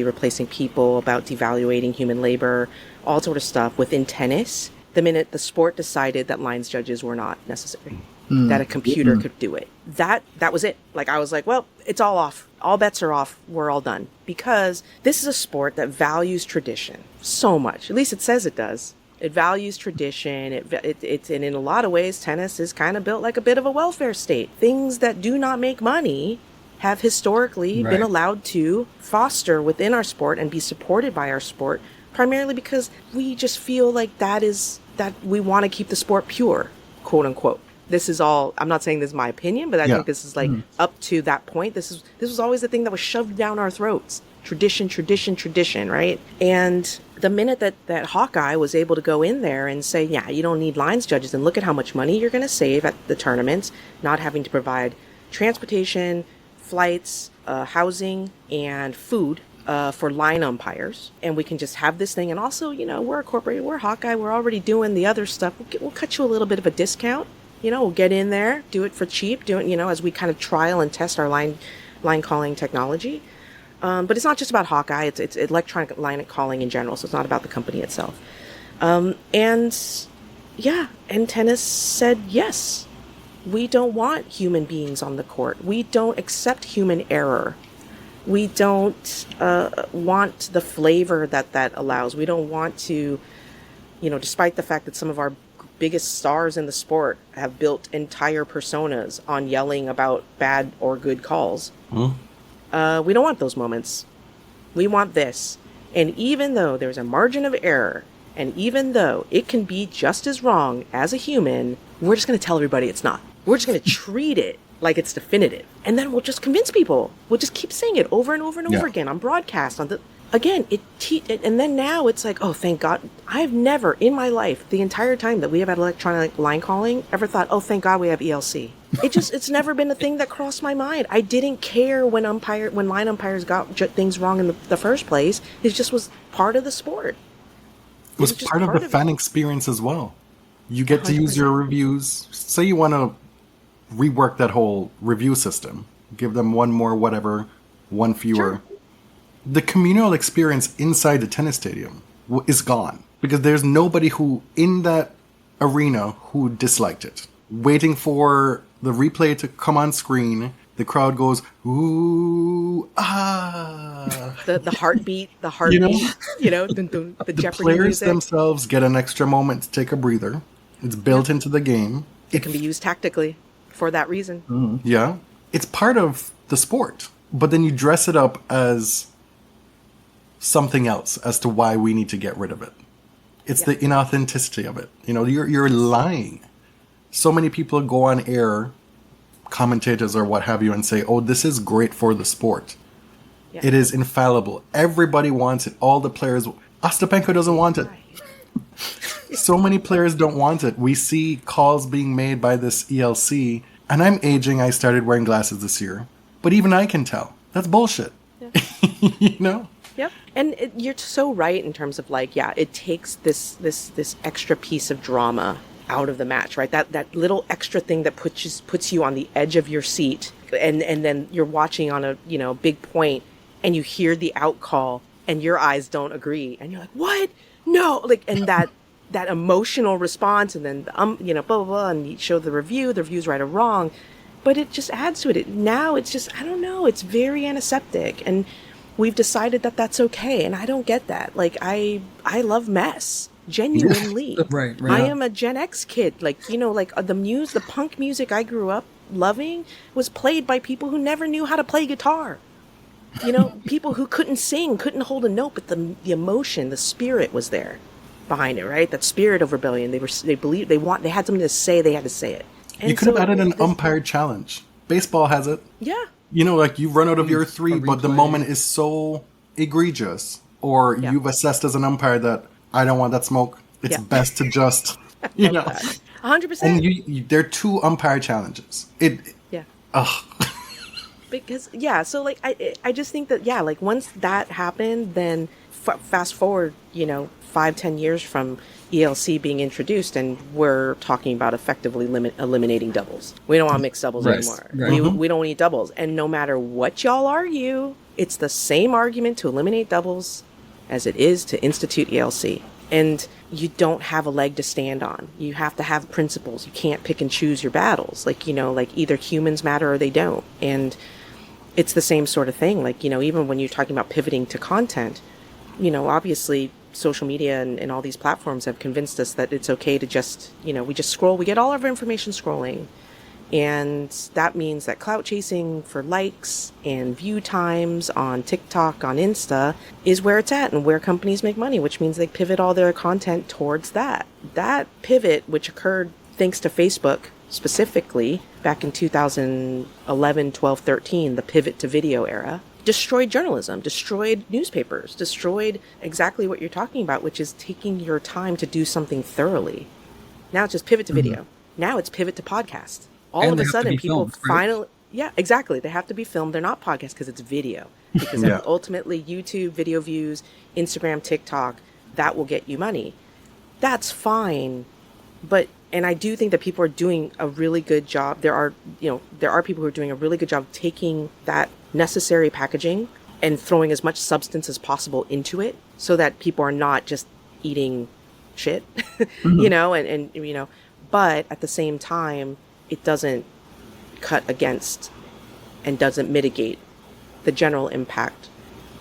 replacing people, about devaluating human labor, all sort of stuff within tennis, the minute the sport decided that lines judges were not necessary, that a computer could do it. That was it. Like, I was like, well, it's all off. All bets are off. We're all done. Because this is a sport that values tradition so much. At least it says it does. It values tradition. And in a lot of ways, tennis is kind of built like a bit of a welfare state. Things that do not make money have historically been allowed to foster within our sport and be supported by our sport, primarily because we just feel like that we want to keep the sport pure, quote unquote. This is all, I'm not saying this is my opinion, but I think this is like up to that point. This was always the thing that was shoved down our throats. Tradition, tradition, tradition, right? And the minute that Hawkeye was able to go in there and say, yeah, you don't need lines judges, and look at how much money you're going to save at the tournaments, not having to provide transportation, flights, housing, and food for line umpires, and we can just have this thing. And also, we're a corporate, we're Hawkeye, we're already doing the other stuff. We'll cut you a little bit of a discount. We'll get in there, do it for cheap, do it, as we kind of trial and test our line calling technology. But it's not just about Hawkeye, it's electronic line calling in general, so it's not about the company itself. And tennis said, yes, we don't want human beings on the court. We don't accept human error. We don't want the flavor that allows. We don't want to, despite the fact that some of our biggest stars in the sport have built entire personas on yelling about bad or good calls. We don't want those moments. We want this. And even though there's a margin of error, and even though it can be just as wrong as a human, we're just going to tell everybody it's not. We're just going to treat it like it's definitive. And then we'll just convince people. We'll just keep saying it over and over and over again on broadcast. And then now it's like, oh, thank God. I've never in my life, the entire time that we have had electronic line calling, ever thought, oh, thank God we have ELC. It's never been a thing that crossed my mind. I didn't care when line umpires got things wrong in the first place. It just was part of the sport. It was part of the fan experience as well. You get to use your reviews. Say you want to rework that whole review system. Give them one more whatever, one fewer. Sure. The communal experience inside the tennis stadium is gone. Because there's nobody who, in that arena, who disliked it. Waiting for the replay to come on screen, the crowd goes, ooh, ah. The heartbeat, the dun, dun, the Jeopardy players music. Themselves get an extra moment to take a breather. It's built into the game. It can be used tactically for that reason. Yeah. It's part of the sport. But then you dress it up as something else as to why we need to get rid of it. It's the inauthenticity of it. You're lying. So many people go on air, commentators or what have you, and say, oh, this is great for the sport. Yeah. It is infallible. Everybody wants it. All the players. Ostapenko doesn't want it. So many players don't want it. We see calls being made by this ELC, and I'm aging. I started wearing glasses this year, but even I can tell that's bullshit. Yeah. You know? Yep. And you're so right in terms of like, yeah, it takes this extra piece of drama out of the match, right? That little extra thing that puts you on the edge of your seat, and then you're watching on a big point, and you hear the out call, and your eyes don't agree, and you're like, what? No, like, and that emotional response, and then blah blah blah, and you show the review's right or wrong, but it just adds to it. Now it's just, I don't know, it's very antiseptic, and we've decided that that's okay, and I don't get that. Like, I love mess. Genuinely. Right. I am a Gen X kid. Like, the punk music I grew up loving was played by people who never knew how to play guitar. People who couldn't sing, couldn't hold a note, but the emotion, the spirit was there behind it, right? That spirit of rebellion. They had something to say, they had to say it. And you could have added an umpire challenge. Baseball has it. Yeah. Like you run out of your three, but the moment is so egregious, or you've assessed as an umpire that I don't want that smoke. It's best to just, 100%. And there are 2 umpire challenges. Because, so, like, I just think that, like, once that happened, then fast forward, 5-10 years from ELC being introduced, and we're talking about effectively eliminating doubles. We don't want mixed doubles anymore. Right. We don't need doubles. And no matter what y'all argue, it's the same argument to eliminate doubles as it is to institute ELC. And you don't have a leg to stand on. You have to have principles. You can't pick and choose your battles. Like, like either humans matter or they don't. And it's the same sort of thing. Like, even when you're talking about pivoting to content, obviously social media and all these platforms have convinced us that it's okay to just, we just scroll. We get all of our information scrolling. And that means that clout chasing for likes and view times on TikTok, on Insta, is where it's at and where companies make money, which means they pivot all their content towards that. That pivot, which occurred thanks to Facebook specifically back in 2011, 12, 13, the pivot to video era, destroyed journalism, destroyed newspapers, destroyed exactly what you're talking about, which is taking your time to do something thoroughly. Now it's just pivot to video. Now it's pivot to podcast. All of a sudden, people finally... Yeah, exactly. They have to be filmed. They're not podcasts because it's video. Because ultimately, YouTube, video views, Instagram, TikTok, that will get you money. That's fine. And I do think that people are doing a really good job. There are people who are doing a really good job taking that necessary packaging and throwing as much substance as possible into it so that people are not just eating shit, but at the same time, it doesn't cut against and doesn't mitigate the general impact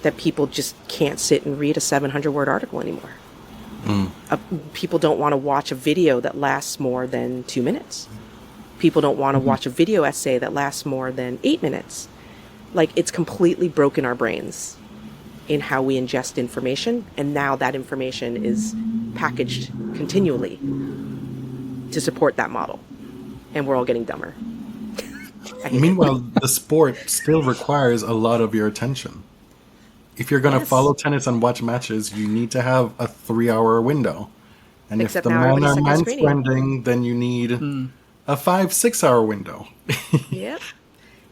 that people just can't sit and read a 700-word article anymore. People don't want to watch a video that lasts more than 2 minutes. People don't want to watch a video essay that lasts more than 8 minutes. Like, it's completely broken our brains in how we ingest information, and now that information is packaged continually to support that model. And we're all getting dumber. Meanwhile, the sport still requires a lot of your attention. If you're going to follow tennis and watch matches, you need to have a 3-hour window. And Except if the men are manspreading, then you need a 5-6 hour window. Yep.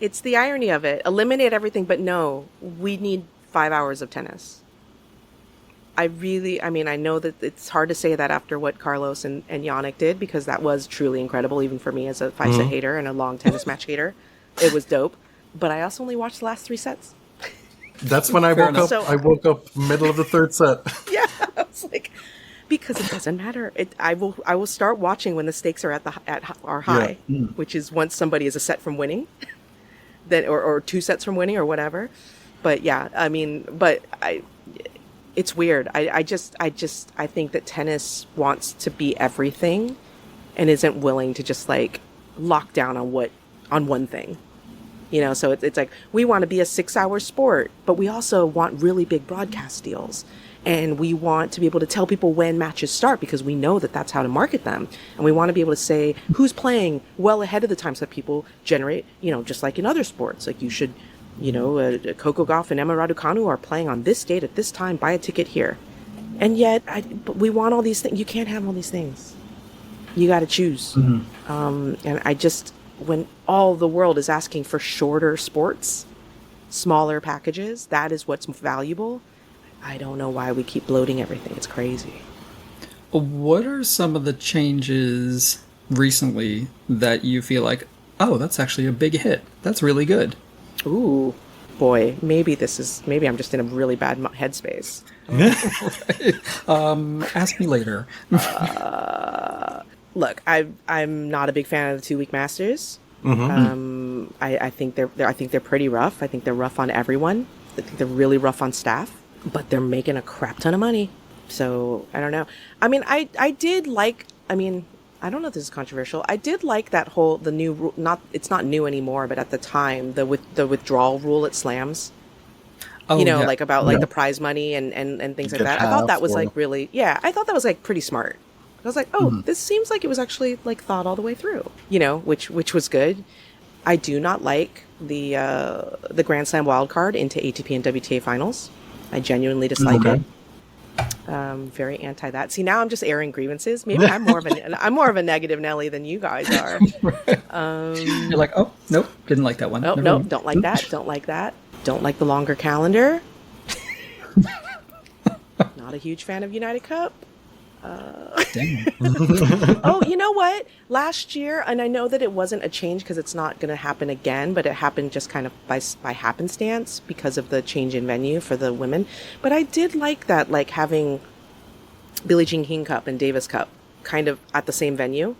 It's the irony of it. Eliminate everything, but no, we need 5 hours of tennis. I know that it's hard to say that after what Carlos and Yannick did, because that was truly incredible, even for me as a 5-set hater and a long tennis match hater. It was dope. But I also only watched the last 3 sets. That's when I woke up. I woke up middle of the 3rd set. Yeah, I was like, because it doesn't matter. I will start watching when the stakes are are high, which is once somebody is a set from winning, then or 2 sets from winning or whatever. But yeah, it's weird. I think that tennis wants to be everything, and isn't willing to just like lock down on one thing. So it's like, we want to be a 6-hour sport, but we also want really big broadcast deals. And we want to be able to tell people when matches start, because we know that that's how to market them. And we want to be able to say who's playing well ahead of the time so that people generate, just like in other sports. Like, you should, Coco Gauff and Emma Raducanu are playing on this date at this time, buy a ticket here. And yet, but we want all these things. You can't have all these things. You got to choose. And I just, when all the world is asking for shorter sports, smaller packages, that is what's valuable. I don't know why we keep bloating everything. It's crazy. What are some of the changes recently that you feel like, oh, that's actually a big hit? That's really good. Ooh, boy, maybe I'm just in a really bad headspace. Ask me later. Look, I'm not a big fan of the 2-week Masters. I think they're pretty rough. I think they're rough on everyone. I think they're really rough on staff, but they're making a crap ton of money. So I don't know. I mean, I did like. I mean, I don't know if this is controversial. I did like that the new rule. It's not new anymore, but at the time, the withdrawal rule at slams. Oh, yeah. Like about like the prize money and things like that. I thought that was like really, I thought that was like pretty smart. I was like, oh, this seems like it was actually like thought all the way through, which was good. I do not like the Grand Slam wild card into ATP and WTA finals. I genuinely dislike it. Very anti that. See, now I'm just airing grievances. Maybe I'm more of a negative Nelly than you guys are. You're like, oh, nope, didn't like that one. Oh, nope, don't like that. Don't like that. Don't like the longer calendar. Not a huge fan of United Cup. Damn. Oh, you know what? Last year, and I know that it wasn't a change because it's not going to happen again, but it happened just kind of by happenstance because of the change in venue for the women. But I did like that, like having Billie Jean King Cup and Davis Cup kind of at the same venue.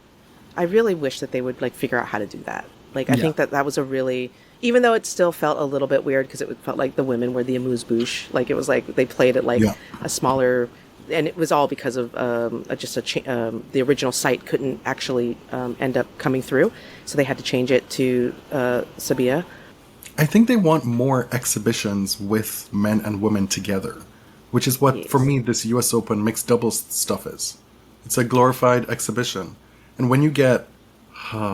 I really wish that they would like figure out how to do that. Like, I think that was a really, even though it still felt a little bit weird because it felt like the women were the amuse-bouche. Like, it was like they played it like a smaller. And it was all because of the original site couldn't actually end up coming through, so they had to change it to Sabia. I think they want more exhibitions with men and women together, which is what, for me, this US Open mixed doubles stuff is. It's a glorified exhibition. And when you get,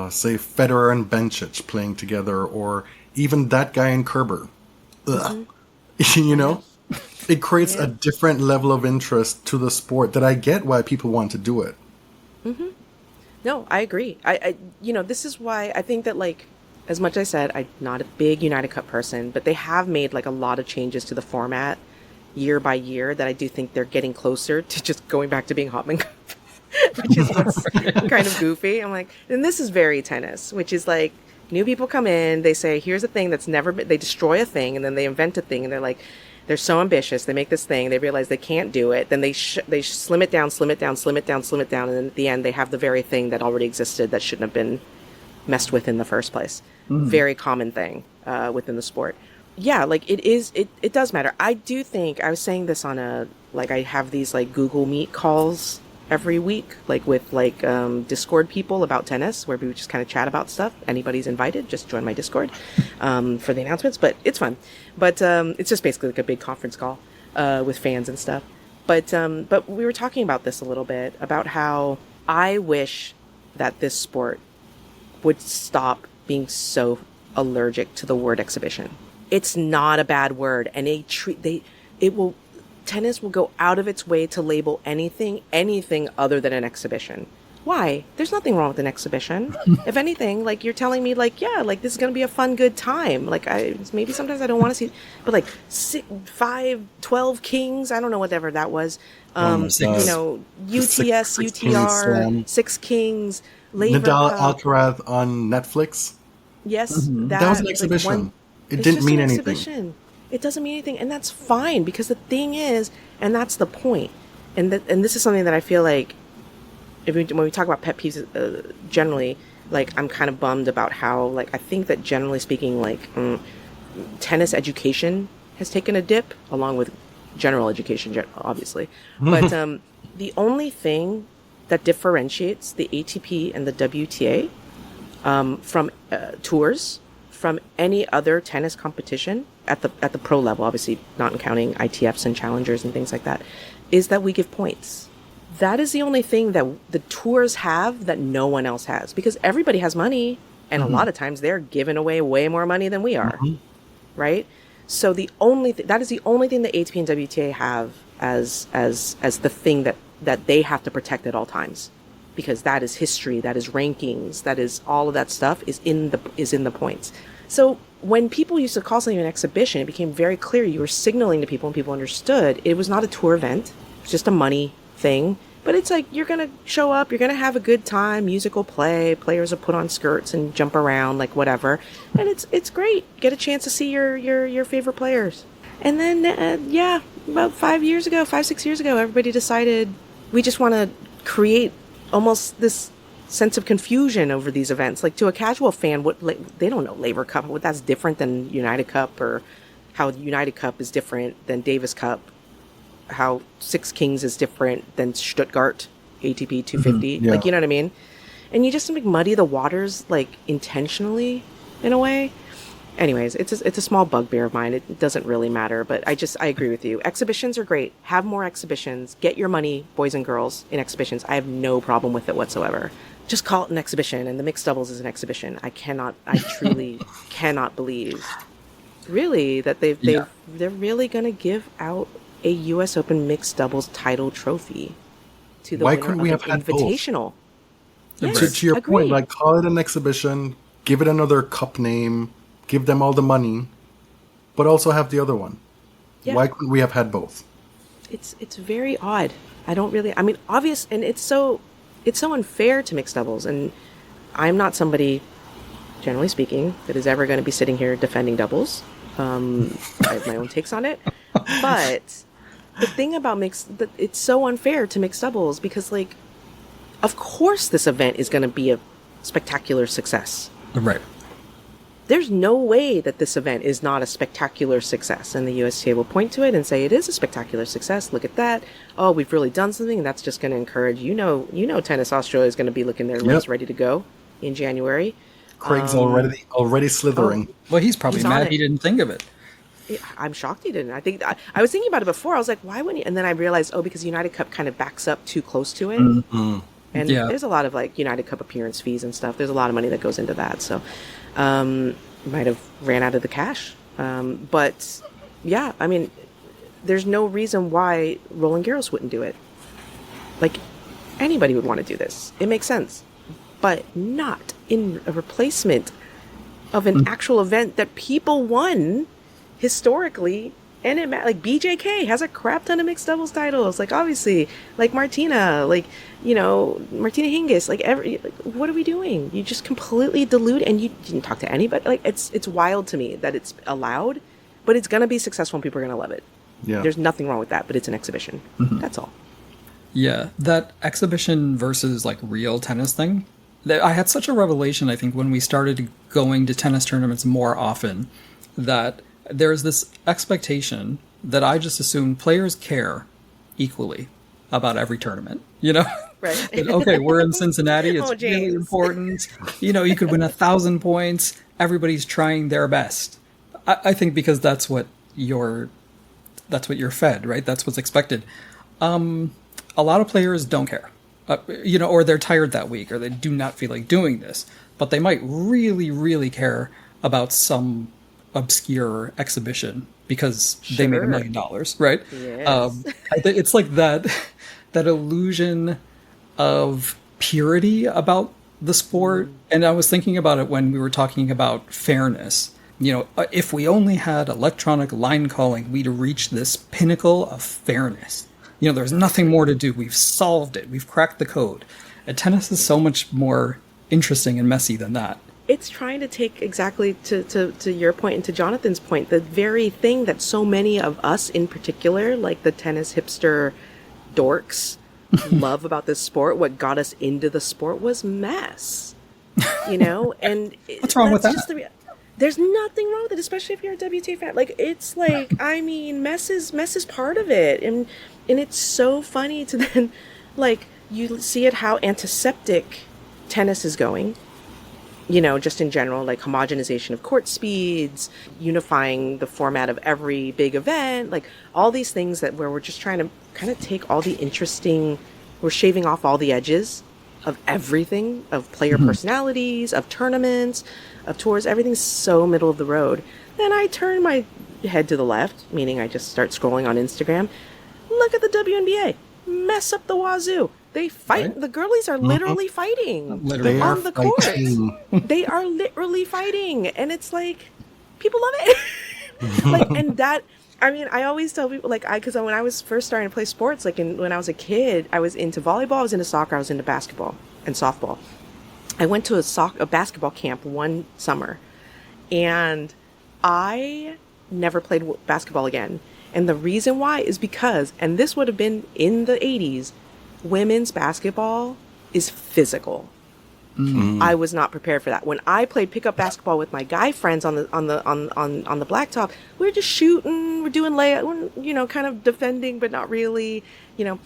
say, Federer and Bencic playing together, or even that guy and Kerber, it creates a different level of interest to the sport that I get why people want to do it. No, I agree. I this is why I think that, like, as much as I said, I'm not a big United Cup person, but they have made like a lot of changes to the format year by year that I do think they're getting closer to just going back to being Hopman Cup, which is what's kind of goofy. I'm like, and this is very tennis, which is like, new people come in, they say, here's a thing that's never been, they destroy a thing, and then they invent a thing, and they're like, they're so ambitious. They make this thing. They realize they can't do it. Then they slim it down, and then at the end they have the very thing that already existed that shouldn't have been messed with in the first place. Very common thing within the sport. Yeah, like it does matter. I do think, I was saying this on I have these like Google Meet calls every week, like with like Discord people about tennis, where we would just kind of chat about stuff. Anybody's invited, just join my Discord for the announcements, but it's fun. But it's just basically like a big conference call with fans and stuff. But we were talking about this a little bit, about how I wish that this sport would stop being so allergic to the word exhibition. It's not a bad word, and tennis will go out of its way to label anything other than an exhibition. Why? There's nothing wrong with an exhibition. If anything, like, you're telling me, like, yeah, like, this is going to be a fun, good time. Like, maybe sometimes I don't want to see, but like 12 kings, I don't know, whatever that was. UTS, UTR, 6 kings, Laver Nadal Cup. Alcaraz on Netflix. Yes, that was an exhibition. It didn't mean anything. Exhibition. It doesn't mean anything, and that's fine, because the thing is, and that's the point, and this is something that I feel like, when we talk about pet peeves generally, like, I'm kind of bummed about how, like, I think that generally speaking, like, tennis education has taken a dip, along with general education, obviously. But the only thing that differentiates the ATP and the WTA from tours, from any other tennis competition at the pro level, obviously not counting ITFs and challengers and things like that, is that we give points. That is the only thing that the tours have that no one else has, because everybody has money, and a lot of times they're giving away way more money than we are, right? So that is the only thing that ATP and WTA have as the thing that they have to protect at all times, because that is history, that is rankings, that is all of that stuff is in the points. So when people used to call something an exhibition, it became very clear you were signaling to people and people understood it was not a tour event. It's just a money thing. But it's like, you're going to show up, you're going to have a good time, musical play, players will put on skirts and jump around, like whatever. And it's great. Get a chance to see your favorite players. And then, about 6 years ago, everybody decided we just want to create almost this sense of confusion over these events. Like, to a casual fan, they don't know Laver Cup, what that's different than United Cup, or how United Cup is different than Davis Cup, how Six Kings is different than Stuttgart ATP 250. Yeah. Like, you know what I mean? And you just like muddy the waters, like, intentionally, in a way. Anyways, it's a small bugbear of mine. It doesn't really matter, but I agree with you. Exhibitions are great. Have more exhibitions. Get your money, boys and girls, in exhibitions. I have no problem with it whatsoever. Just call it an exhibition, and the mixed doubles is an exhibition. I truly cannot believe, really, that they're really going to give out a U.S. Open mixed doubles title trophy to the Why winner couldn't of we the have had Invitational. both? Yes, To your agreed. point, like, call it an exhibition, give it another cup name, give them all the money, but also have the other one. Yeah. Why couldn't we have had both? It's very odd. I mean, obvious, and it's so unfair to mixed doubles, and I'm not somebody, generally speaking, that is ever going to be sitting here defending doubles. I have my own takes on it, but the thing about it's so unfair to mixed doubles, because, like, of course this event is going to be a spectacular success. Right. There's no way that this event is not a spectacular success, and the USTA will point to it and say it is a spectacular success. Look at that. Oh, we've really done something, and that's just going to encourage, Tennis Australia is going to be looking their lips ready to go in January. Craig's already slithering. Well, he's probably He's on mad it. he didn't think of it. I'm shocked he didn't. I was thinking about it before. I was like, why wouldn't you? And then I realized, because United Cup kind of backs up too close to it. Mm-hmm. And Yeah. there's a lot of, like, United Cup appearance fees and stuff. There's a lot of money that goes into that. So, might have ran out of the cash. But yeah, I mean, there's no reason why Roland Garros wouldn't do it. Like, anybody would want to do this. It makes sense. But not in a replacement of an actual event that people won historically. And like, BJK has a crap ton of mixed doubles titles. Like, obviously, like Martina, like, Martina Hingis, like, what are we doing? You just completely dilute, and you didn't talk to anybody. Like, it's wild to me that it's allowed, but it's going to be successful and people are going to love it. Yeah. There's nothing wrong with that, but it's an exhibition. That's all. Yeah, that exhibition versus, like, real tennis thing. I had such a revelation, I think, when we started going to tennis tournaments more often, that there's this expectation that I just assume players care equally about every tournament, Right. That, okay, we're in Cincinnati, it's Oh, really James. important. You could win 1,000 points. Everybody's trying their best. I think because that's what you're fed, right? That's what's expected. A lot of players don't care, or they're tired that week, or they do not feel like doing this, but they might really, really care about some obscure exhibition because they made $1 million, right? Yes. I think it's like that illusion of purity about the sport. And I was thinking about it when we were talking about fairness. If we only had electronic line calling, we'd reach this pinnacle of fairness. There's nothing more to do. We've solved it. We've cracked the code. And tennis is so much more interesting and messy than that. It's trying to take, exactly to your point and to Jonathan's point, the very thing that so many of us in particular, like the tennis hipster dorks, love about this sport. What got us into the sport was mess, and What's wrong with that? There's nothing wrong with it, especially if you're a WTA fan. Like, it's like, I mean, mess is part of it, and it's so funny to then, like, you see it how antiseptic tennis is going. Just in general, like homogenization of court speeds, unifying the format of every big event, like all these things where we're just trying to kind of take all the we're shaving off all the edges of everything, of player personalities, of tournaments, of tours. Everything's so middle of the road. Then I turn my head to the left, meaning I just start scrolling on Instagram. Look at the WNBA. Mess up the wazoo. They fight. Right. The girlies are literally fighting Literally. on the court. fighting. They are literally fighting. And it's like, people love it. Like, and that, I mean, I always tell people, like, because when I was first starting to play sports, like, when I was a kid, I was into volleyball, I was into soccer, I was into basketball and softball. I went to a basketball camp one summer, and I never played basketball again. And the reason why is because, and this would have been in the 80s, women's basketball is physical. I was not prepared for that. When I played pickup basketball with my guy friends on the blacktop, we were just shooting, we're doing layup, you know, kind of defending, but not really, you know.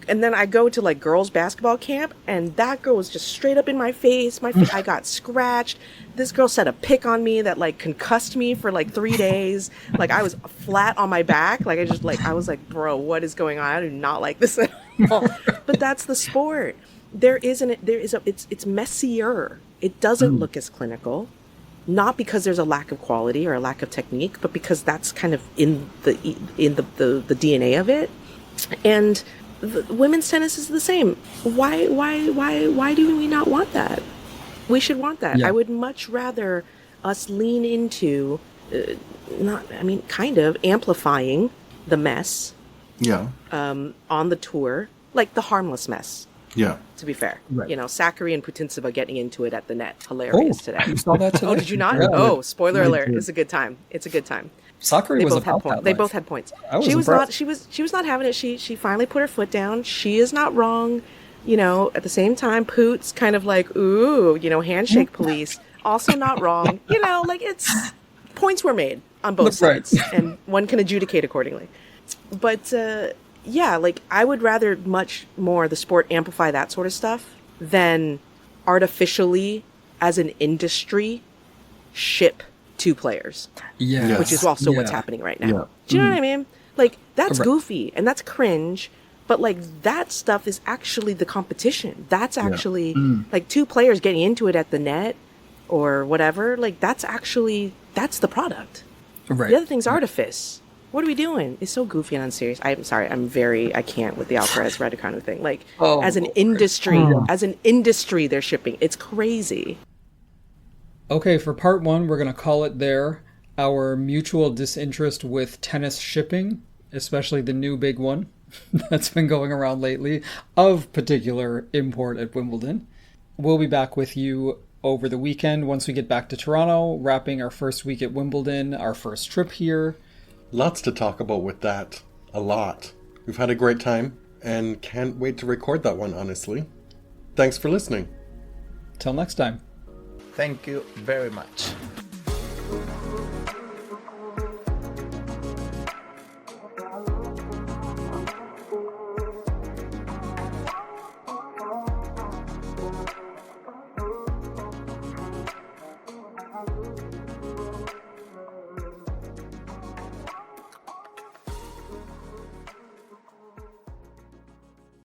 And then I go to like girls basketball camp, and that girl was just straight up in my face. I got scratched. This girl set a pick on me that like concussed me for like 3 days. Like I was flat on my back. Like I was like, bro, what is going on? I do not like this at all. But that's the sport. It's messier. It doesn't look as clinical, not because there's a lack of quality or a lack of technique, but because that's kind of in the DNA of it. And women's tennis is the same. Why do we not want that? We should want that. Yeah. I would much rather us lean into, kind of amplifying the mess. Yeah. On the tour, like the harmless mess. Yeah. To be fair, Right. you know, Sakari and Putintseva getting into it at the net, hilarious today. You saw that today? Oh, did you not? Yeah. Oh, spoiler I alert! did. It's a good time. It's a good time. Sakura They was both had about points. that They life. both had points. I was She was impressed. not. She was not having it. She finally put her foot down. She is not wrong. You know, at the same time, Poots kind of like, ooh, you know, handshake police. Also not wrong. You know, like it's points were made on both Right. sides, and one can adjudicate accordingly. But yeah, like I would rather much more the sport amplify that sort of stuff than artificially, as an industry, ship two players, Yeah. which is also Yeah. what's happening right now. Yeah. Do you know what I mean? Like that's Right. goofy and that's cringe, but like that stuff is actually the competition. That's actually like two players getting into it at the net or whatever. Like that's the product. Right. The other thing's artifice. What are we doing? It's so goofy and unserious. I'm sorry. I can't with the Alcaraz Raducanu thing. Like as an industry, they're shipping. It's crazy. Okay, for part one, we're going to call it there. Our mutual disinterest with tennis shipping, especially the new big one that's been going around lately, of particular import at Wimbledon. We'll be back with you over the weekend once we get back to Toronto, wrapping our first week at Wimbledon, our first trip here. Lots to talk about with that. A lot. We've had a great time and can't wait to record that one, honestly. Thanks for listening. Till next time. Thank you very much.